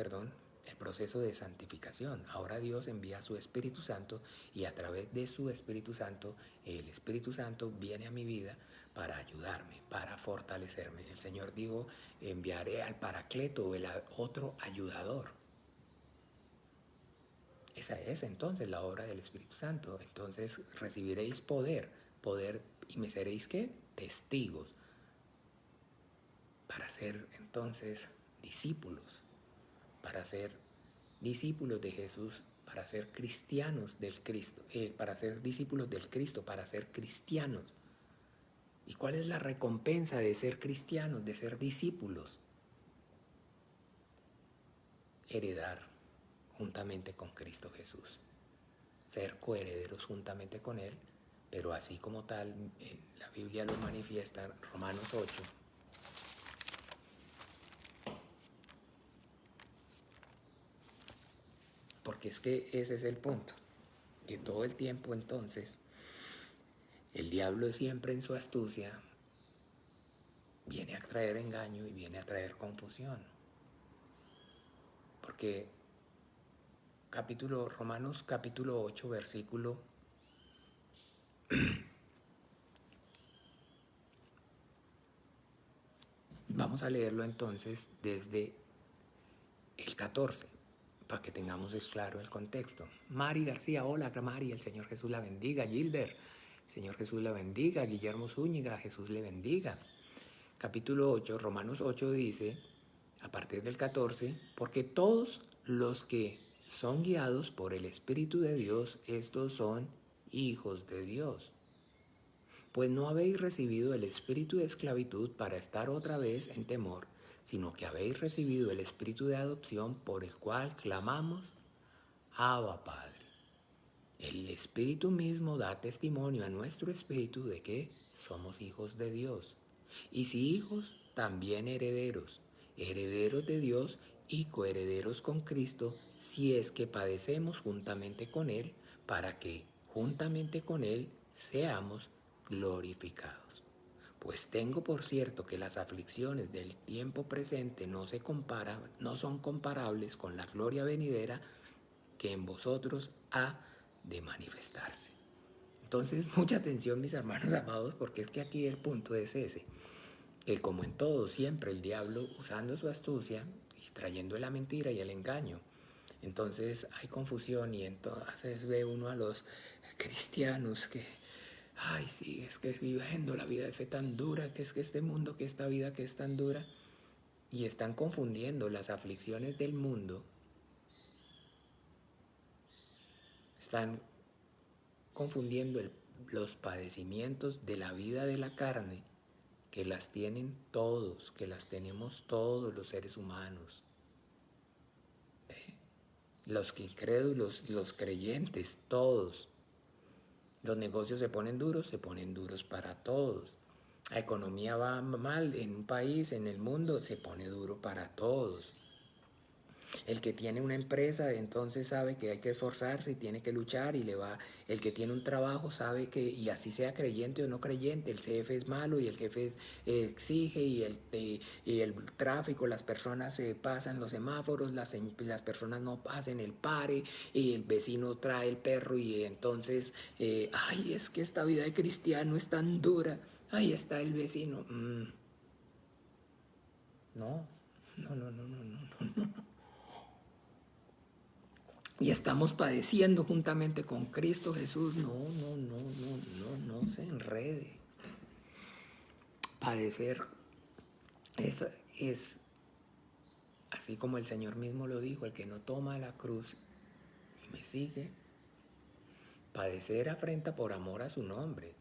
el proceso de santificación. Ahora Dios envía a su Espíritu Santo y a través de su Espíritu Santo, el Espíritu Santo viene a mi vida para ayudarme, para fortalecerme. El Señor dijo, enviaré al Paracleto o el otro ayudador. Esa es entonces la obra del Espíritu Santo. Entonces recibiréis poder y me seréis ¿qué? Testigos para ser entonces discípulos, para ser discípulos de Jesús, para ser cristianos del Cristo, para ser discípulos del Cristo, para ser cristianos. ¿Y cuál es la recompensa de ser cristianos, de ser discípulos? Heredar juntamente con Cristo Jesús, ser coherederos juntamente con Él, pero así como tal, la Biblia lo manifiesta en Romanos 8. Porque es que ese es el punto, que todo el tiempo entonces el diablo siempre en su astucia viene a traer engaño y viene a traer confusión. Porque Romanos capítulo 8, versículo vamos a leerlo entonces desde el 14, para que tengamos claro el contexto. Mari García, hola Mari, el Señor Jesús la bendiga. Gilbert, el Señor Jesús la bendiga. Guillermo Zúñiga, Jesús le bendiga. Capítulo 8, Romanos 8 dice, a partir del 14, porque todos los que son guiados por el Espíritu de Dios, estos son hijos de Dios. Pues no habéis recibido el espíritu de esclavitud para estar otra vez en temor, sino que habéis recibido el espíritu de adopción por el cual clamamos, Abba Padre. El Espíritu mismo da testimonio a nuestro espíritu de que somos hijos de Dios. Y si hijos, también herederos, herederos de Dios y coherederos con Cristo, si es que padecemos juntamente con Él, para que juntamente con Él seamos glorificados. Pues tengo por cierto que las aflicciones del tiempo presente no son comparables con la gloria venidera que en vosotros ha de manifestarse. Entonces, mucha atención, mis hermanos amados, porque es que aquí el punto es ese, que como en todo, siempre el diablo usando su astucia y trayendo la mentira y el engaño. Entonces hay confusión y entonces ve uno a los cristianos que, ay sí, es que viviendo la vida de fe tan dura, que es que este mundo, que esta vida que es tan dura, y están confundiendo las aflicciones del mundo, están confundiendo los padecimientos de la vida de la carne, que las tienen todos, que las tenemos todos los seres humanos. Los incrédulos, los creyentes, todos. Los negocios se ponen duros para todos. La economía va mal en un país, en el mundo, se pone duro para todos. El que tiene una empresa entonces sabe que hay que esforzarse y tiene que luchar y le va. El que tiene un trabajo sabe que, y así sea creyente o no creyente, el jefe es malo y el jefe exige y el tráfico, las personas se pasan los semáforos, las personas no pasen el pare y el vecino trae el perro y entonces, ay, es que esta vida de cristiano es tan dura, ahí está el vecino. No. Y estamos padeciendo juntamente con Cristo Jesús. No se enrede. Padecer es, así como el Señor mismo lo dijo, el que no toma la cruz y me sigue, padecer afrenta por amor a su nombre.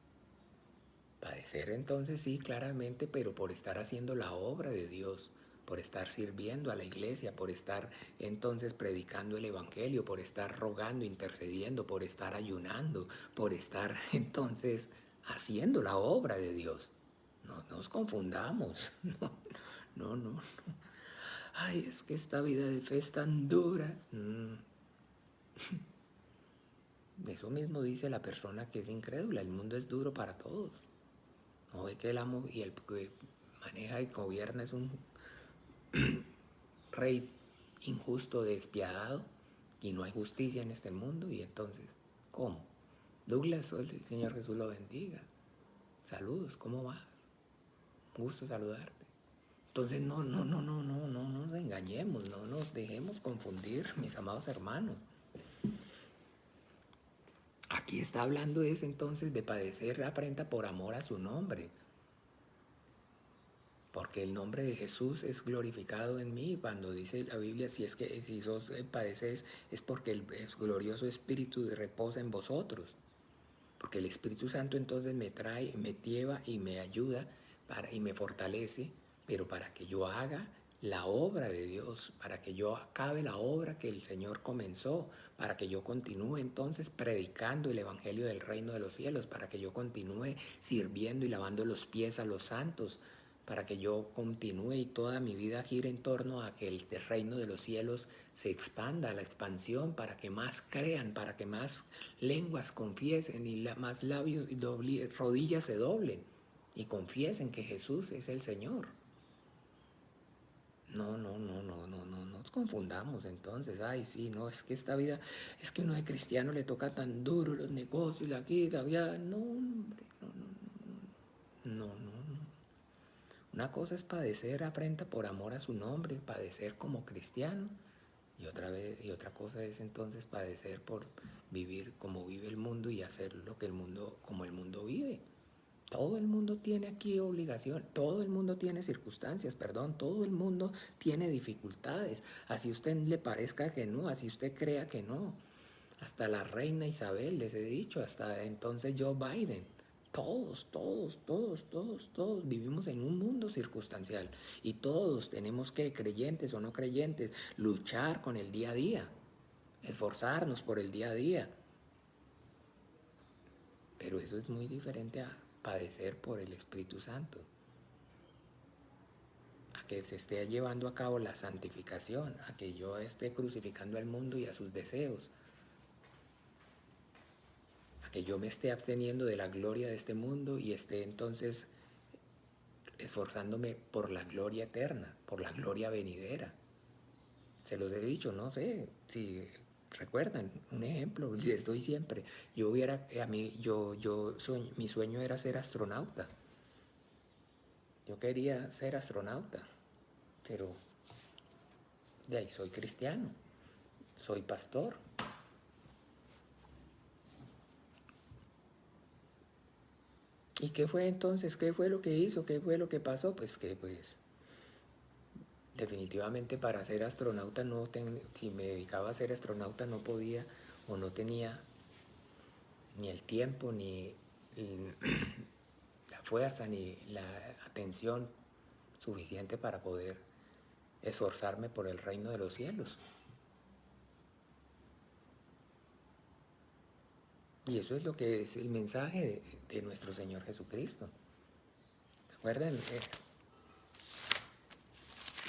Padecer entonces sí, claramente, pero por estar haciendo la obra de Dios, por estar sirviendo a la iglesia, por estar entonces predicando el evangelio, por estar rogando, intercediendo, por estar ayunando, por estar entonces haciendo la obra de Dios. No nos confundamos. No. Ay, es que esta vida de fe es tan dura. Eso mismo dice la persona que es incrédula. El mundo es duro para todos. No ve que el amo y el que maneja y gobierna es un rey injusto, despiadado, y no hay justicia en este mundo. Y entonces, ¿cómo? Douglas, el Señor Jesús lo bendiga. Saludos, ¿cómo vas? Gusto saludarte. Entonces no nos engañemos, no nos dejemos confundir, mis amados hermanos. Aquí está hablando es entonces de padecer la afrenta por amor a su nombre. Porque el nombre de Jesús es glorificado en mí. Cuando dice la Biblia, si sos padeces, es porque el glorioso Espíritu reposa en vosotros. Porque el Espíritu Santo entonces me trae, me lleva y me ayuda y me fortalece, pero para que yo haga la obra de Dios, para que yo acabe la obra que el Señor comenzó, para que yo continúe entonces predicando el Evangelio del Reino de los Cielos, para que yo continúe sirviendo y lavando los pies a los santos, para que yo continúe y toda mi vida gire en torno a que el reino de los cielos se expanda, la expansión, para que más crean, para que más lenguas confiesen y más labios y rodillas se doblen y confiesen que Jesús es el Señor. No nos confundamos entonces. Ay, sí, no, es que esta vida, es que uno de cristiano le toca tan duro los negocios, la quita, ya, no, hombre, no. Una cosa es padecer afrenta por amor a su nombre, padecer como cristiano, y otra cosa es entonces padecer por vivir como vive el mundo y hacer lo que el mundo, como el mundo vive. Todo el mundo tiene aquí obligación, todo el mundo tiene circunstancias, perdón, todo el mundo tiene dificultades, así usted le parezca que no, así usted crea que no. Hasta la reina Isabel, les he dicho, hasta entonces Joe Biden. Todos vivimos en un mundo circunstancial y todos tenemos que, creyentes o no creyentes, luchar con el día a día, esforzarnos por el día a día. Pero eso es muy diferente a padecer por el Espíritu Santo, a que se esté llevando a cabo la santificación, a que yo esté crucificando al mundo y a sus deseos, a que yo me esté absteniendo de la gloria de este mundo y esté entonces esforzándome por la gloria eterna, por la gloria venidera. Se los he dicho, no sé si recuerdan, un ejemplo, les doy siempre. Mi sueño era ser astronauta. Yo quería ser astronauta, pero de ahí soy cristiano, soy pastor. ¿Y qué fue entonces? ¿Qué fue lo que hizo? ¿Qué fue lo que pasó? Pues que definitivamente para ser astronauta si me dedicaba a ser astronauta no podía o no tenía ni el tiempo, ni la fuerza, ni la atención suficiente para poder esforzarme por el reino de los cielos. Y eso es lo que es el mensaje de nuestro Señor Jesucristo. ¿Recuerdan?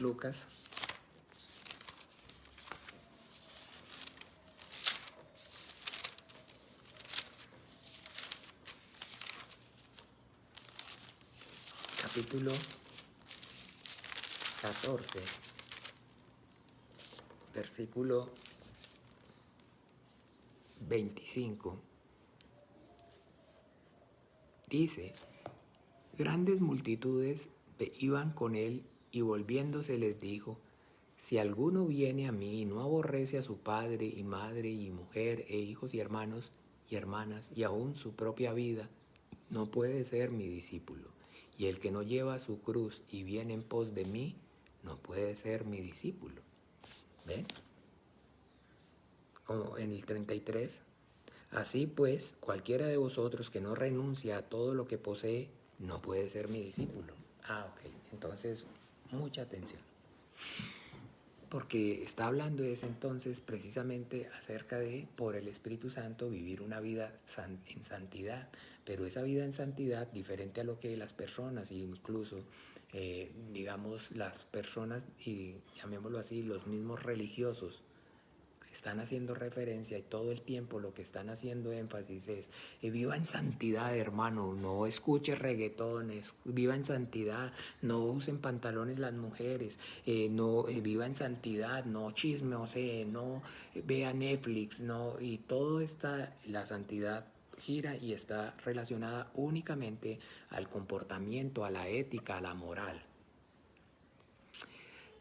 Lucas capítulo 14, versículo 25. Dice, grandes multitudes iban con él y volviéndose les dijo, si alguno viene a mí y no aborrece a su padre y madre y mujer e hijos y hermanos y hermanas y aún su propia vida, no puede ser mi discípulo. Y el que no lleva su cruz y viene en pos de mí, no puede ser mi discípulo. ¿Ven? Como en el 33. Así pues, cualquiera de vosotros que no renuncia a todo lo que posee, no puede ser mi discípulo. Ok. Entonces, mucha atención. Porque está hablando es entonces precisamente acerca de, por el Espíritu Santo, vivir una vida en santidad. Pero esa vida en santidad, diferente a lo que las personas, incluso, digamos, las personas, y llamémoslo así, los mismos religiosos, están haciendo referencia y todo el tiempo lo que están haciendo énfasis es viva en santidad, hermano, no escuche reggaetones, viva en santidad, no usen pantalones las mujeres, no viva en santidad, no chismose, no vea Netflix, no, y todo está, la santidad gira y está relacionada únicamente al comportamiento, a la ética, a la moral.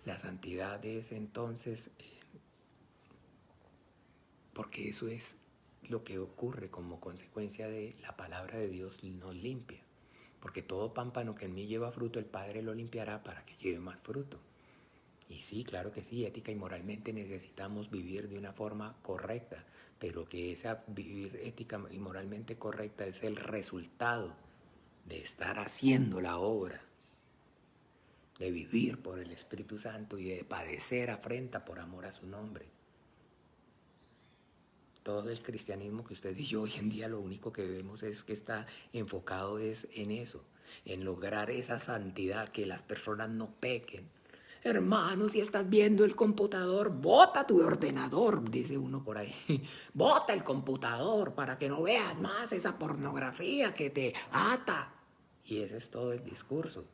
La santidad es entonces, porque eso es lo que ocurre como consecuencia de la palabra de Dios nos limpia. Porque todo pámpano que en mí lleva fruto, el Padre lo limpiará para que lleve más fruto. Y sí, claro que sí, ética y moralmente necesitamos vivir de una forma correcta, pero que esa vivir ética y moralmente correcta es el resultado de estar haciendo la obra, de vivir por el Espíritu Santo y de padecer afrenta por amor a su nombre. Todo el cristianismo que usted y yo hoy en día lo único que vemos es que está enfocado es en eso, en lograr esa santidad, que las personas no pequen. Hermano, si estás viendo el computador, bota tu ordenador, dice uno por ahí. Bota el computador para que no veas más esa pornografía que te ata. Y ese es todo el discurso.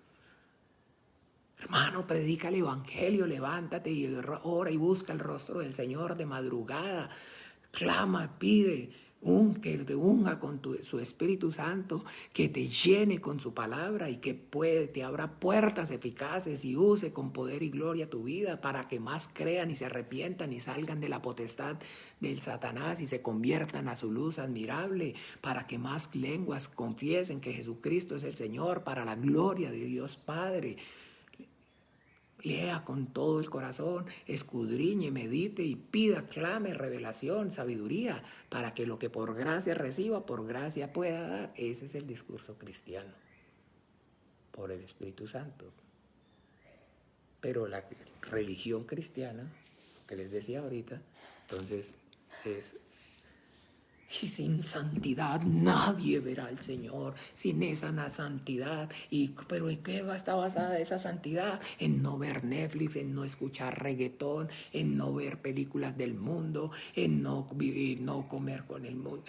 Hermano, predica el evangelio, levántate y ora y busca el rostro del Señor de madrugada. Clama, pide que te unja con su Espíritu Santo, que te llene con su palabra y que te abra puertas eficaces y use con poder y gloria tu vida para que más crean y se arrepientan y salgan de la potestad del Satanás y se conviertan a su luz admirable, para que más lenguas confiesen que Jesucristo es el Señor para la gloria de Dios Padre. Lea con todo el corazón, escudriñe, medite y pida, clame revelación, sabiduría, para que lo que por gracia reciba, por gracia pueda dar. Ese es el discurso cristiano, por el Espíritu Santo. Pero la religión cristiana, que les decía ahorita, entonces es: y sin santidad nadie verá al Señor, sin esa santidad. Pero ¿en qué está basada esa santidad? En no ver Netflix, en no escuchar reggaetón, en no ver películas del mundo, en no vivir, no comer con el mundo.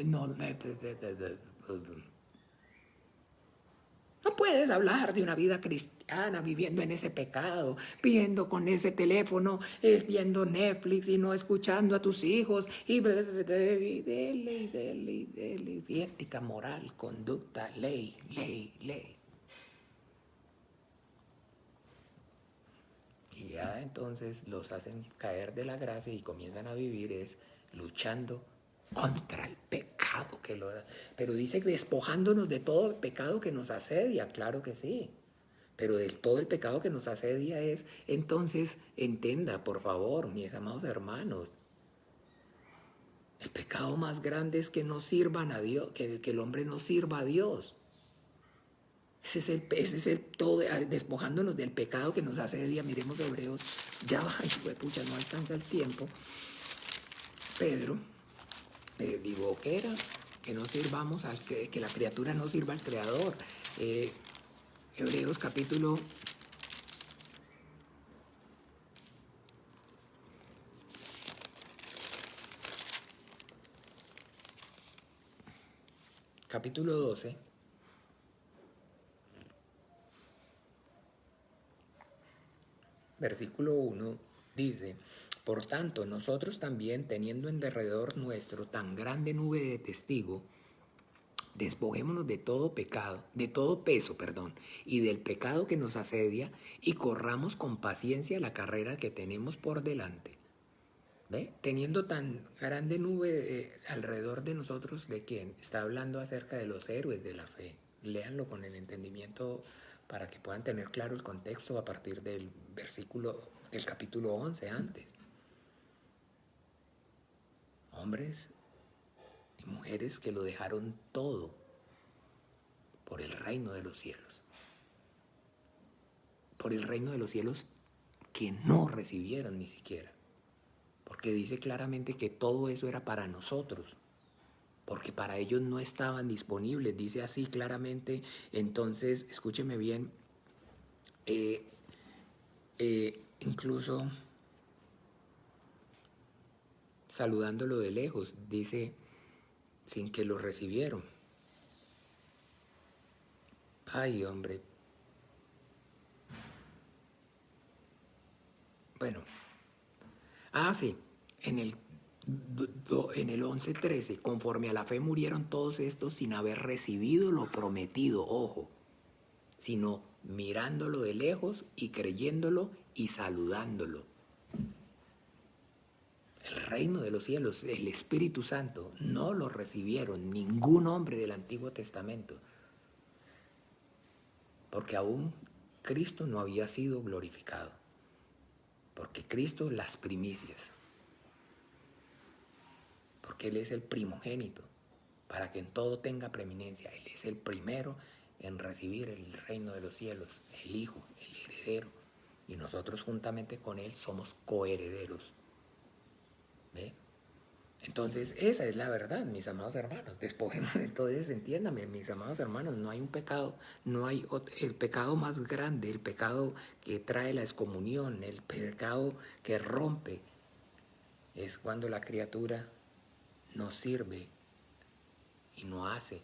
No puedes hablar de una vida cristiana viviendo en ese pecado, viendo con ese teléfono, viendo Netflix y no escuchando a tus hijos y dele, ética, moral, conducta, ley. Y ya entonces los hacen caer de la gracia y comienzan a vivir luchando contra el pecado que lo da. Pero dice despojándonos de todo el pecado que nos asedia, claro que sí. Pero de todo el pecado que nos asedia entonces, entenda, por favor, mis amados hermanos, el pecado más grande es que no sirvan a Dios, que el hombre no sirva a Dios. Ese es el todo, despojándonos del pecado que nos asedia. Miremos Hebreos, ya va, pucha, no alcanza el tiempo. Pedro, digo, ¿qué era? Que no sirvamos que la criatura no sirva al Creador. Hebreos capítulo 12, versículo 1, dice: por tanto, nosotros también, teniendo en derredor nuestro tan grande nube de testigos, despojémonos de todo pecado, de todo peso, y del pecado que nos asedia, y corramos con paciencia la carrera que tenemos por delante. ¿Ve? Teniendo tan grande nube alrededor de nosotros, ¿de quién? Está hablando acerca de los héroes de la fe. Léanlo con el entendimiento para que puedan tener claro el contexto a partir del capítulo 11 antes. Hombres y mujeres que lo dejaron todo por el reino de los cielos. Por el reino de los cielos que no recibieron ni siquiera. Porque dice claramente que todo eso era para nosotros. Porque para ellos no estaban disponibles. Dice así claramente. Entonces, escúcheme bien. Incluso... saludándolo de lejos, dice, sin que lo recibieron. Ay, hombre. Bueno, sí, en el 11:13, conforme a la fe murieron todos estos sin haber recibido lo prometido, ojo, sino mirándolo de lejos y creyéndolo y saludándolo. El reino de los cielos, el Espíritu Santo, no lo recibieron ningún hombre del Antiguo Testamento, porque aún Cristo no había sido glorificado, porque Cristo las primicias, porque Él es el primogénito, para que en todo tenga preeminencia. Él es el primero en recibir el reino de los cielos, el Hijo, el heredero, y nosotros juntamente con Él somos coherederos. ¿Ve? Entonces esa es la verdad, mis amados hermanos. Despojemos, entonces entiéndame, mis amados hermanos, no hay un pecado, no hay el pecado más grande, el pecado que trae la excomunión, el pecado que rompe, es cuando la criatura no sirve y no hace,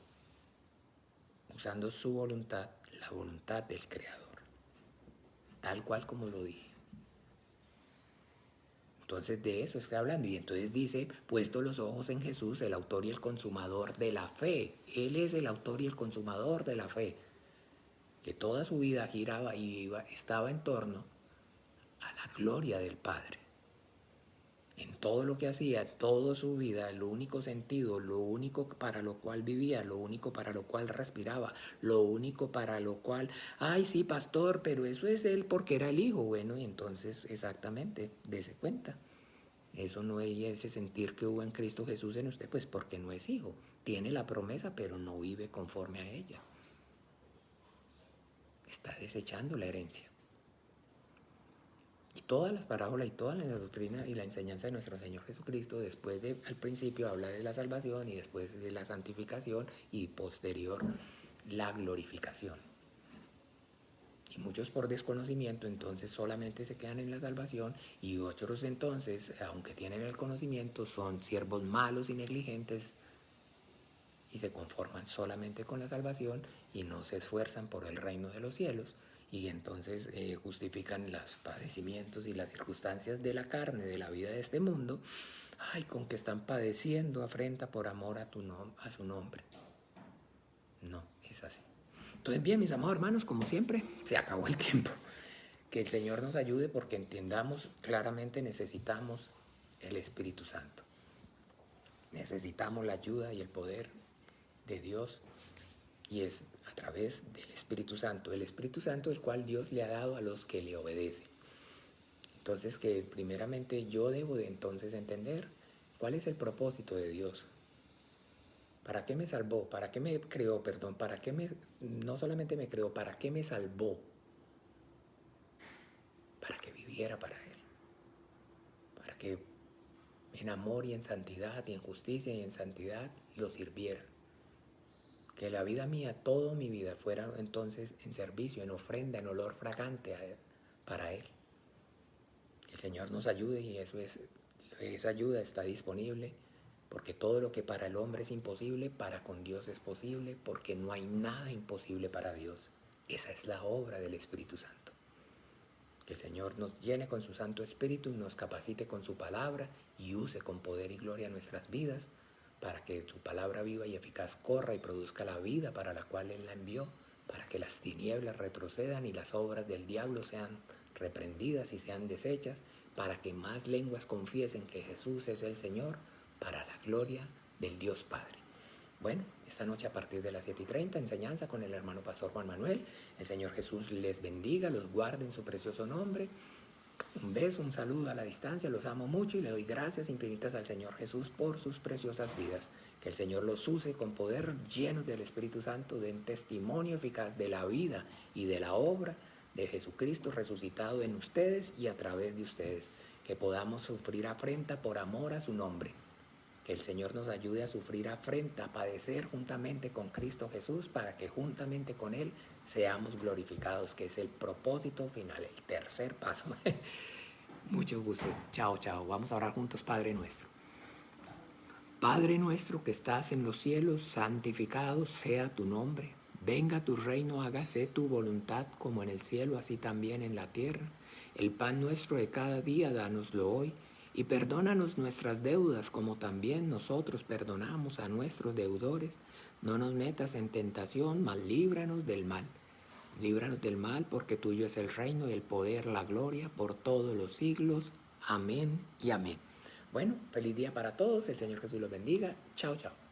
usando su voluntad, la voluntad del Creador, tal cual como lo dije. Entonces de eso está hablando, y entonces dice, puesto los ojos en Jesús, el autor y el consumador de la fe. Él es el autor y el consumador de la fe, que toda su vida giraba y estaba en torno a la gloria del Padre. En todo lo que hacía, toda su vida, el único sentido, lo único para lo cual vivía, lo único para lo cual respiraba, lo único para lo cual, ay sí, pastor, pero eso es él porque era el hijo. Bueno, y entonces exactamente, dése cuenta. Eso no es ese sentir que hubo en Cristo Jesús en usted, pues porque no es hijo. Tiene la promesa, pero no vive conforme a ella. Está desechando la herencia. Y todas las parábolas y toda la doctrina y la enseñanza de nuestro Señor Jesucristo, después de, al principio habla de la salvación y después de la santificación y posterior la glorificación. Y muchos por desconocimiento entonces solamente se quedan en la salvación, y otros entonces, aunque tienen el conocimiento, son siervos malos y negligentes y se conforman solamente con la salvación y no se esfuerzan por el reino de los cielos. Y entonces justifican los padecimientos y las circunstancias de la carne, de la vida de este mundo, ay, con que están padeciendo afrenta por amor a su nombre. No, es así. Entonces, bien, mis amados hermanos, como siempre, se acabó el tiempo. Que el Señor nos ayude, porque entendamos claramente, necesitamos el Espíritu Santo. Necesitamos la ayuda y el poder de Dios, y es a través del Espíritu Santo, el Espíritu Santo el cual Dios le ha dado a los que le obedecen. Entonces, que primeramente yo debo de entonces entender cuál es el propósito de Dios. ¿Para qué me salvó? ¿Para qué me creó? Perdón, ¿para qué no solamente me creó, para qué me salvó? Para que viviera para Él. Para que en amor y en santidad y en justicia y en santidad lo sirviera. Que la vida mía, toda mi vida, fuera entonces en servicio, en ofrenda, en olor fragante para Él. Que el Señor nos ayude, y esa ayuda está disponible, porque todo lo que para el hombre es imposible, para con Dios es posible, porque no hay nada imposible para Dios. Esa es la obra del Espíritu Santo. Que el Señor nos llene con su Santo Espíritu y nos capacite con su palabra y use con poder y gloria nuestras vidas, para que su palabra viva y eficaz corra y produzca la vida para la cual Él la envió, para que las tinieblas retrocedan y las obras del diablo sean reprendidas y sean deshechas, para que más lenguas confiesen que Jesús es el Señor, para la gloria del Dios Padre. Bueno, esta noche a partir de las 7:30, enseñanza con el hermano pastor Juan Manuel. El Señor Jesús les bendiga, los guarde en su precioso nombre. Un beso, un saludo a la distancia, los amo mucho y le doy gracias infinitas al Señor Jesús por sus preciosas vidas. Que el Señor los use con poder, llenos del Espíritu Santo, den testimonio eficaz de la vida y de la obra de Jesucristo resucitado en ustedes y a través de ustedes. Que podamos sufrir afrenta por amor a su nombre. Que el Señor nos ayude a sufrir afrenta, a padecer juntamente con Cristo Jesús, para que juntamente con Él seamos glorificados, que es el propósito final, el tercer paso. Mucho gusto. Chao, chao. Vamos a orar juntos, Padre nuestro. Padre nuestro que estás en los cielos, santificado sea tu nombre. Venga tu reino, hágase tu voluntad como en el cielo, así también en la tierra. El pan nuestro de cada día, dánoslo hoy. Y perdónanos nuestras deudas como también nosotros perdonamos a nuestros deudores. No nos metas en tentación, mas líbranos del mal. Líbranos del mal, porque tuyo es el reino y el poder, la gloria, por todos los siglos. Amén y amén. Bueno, feliz día para todos. El Señor Jesús los bendiga. Chao, chao.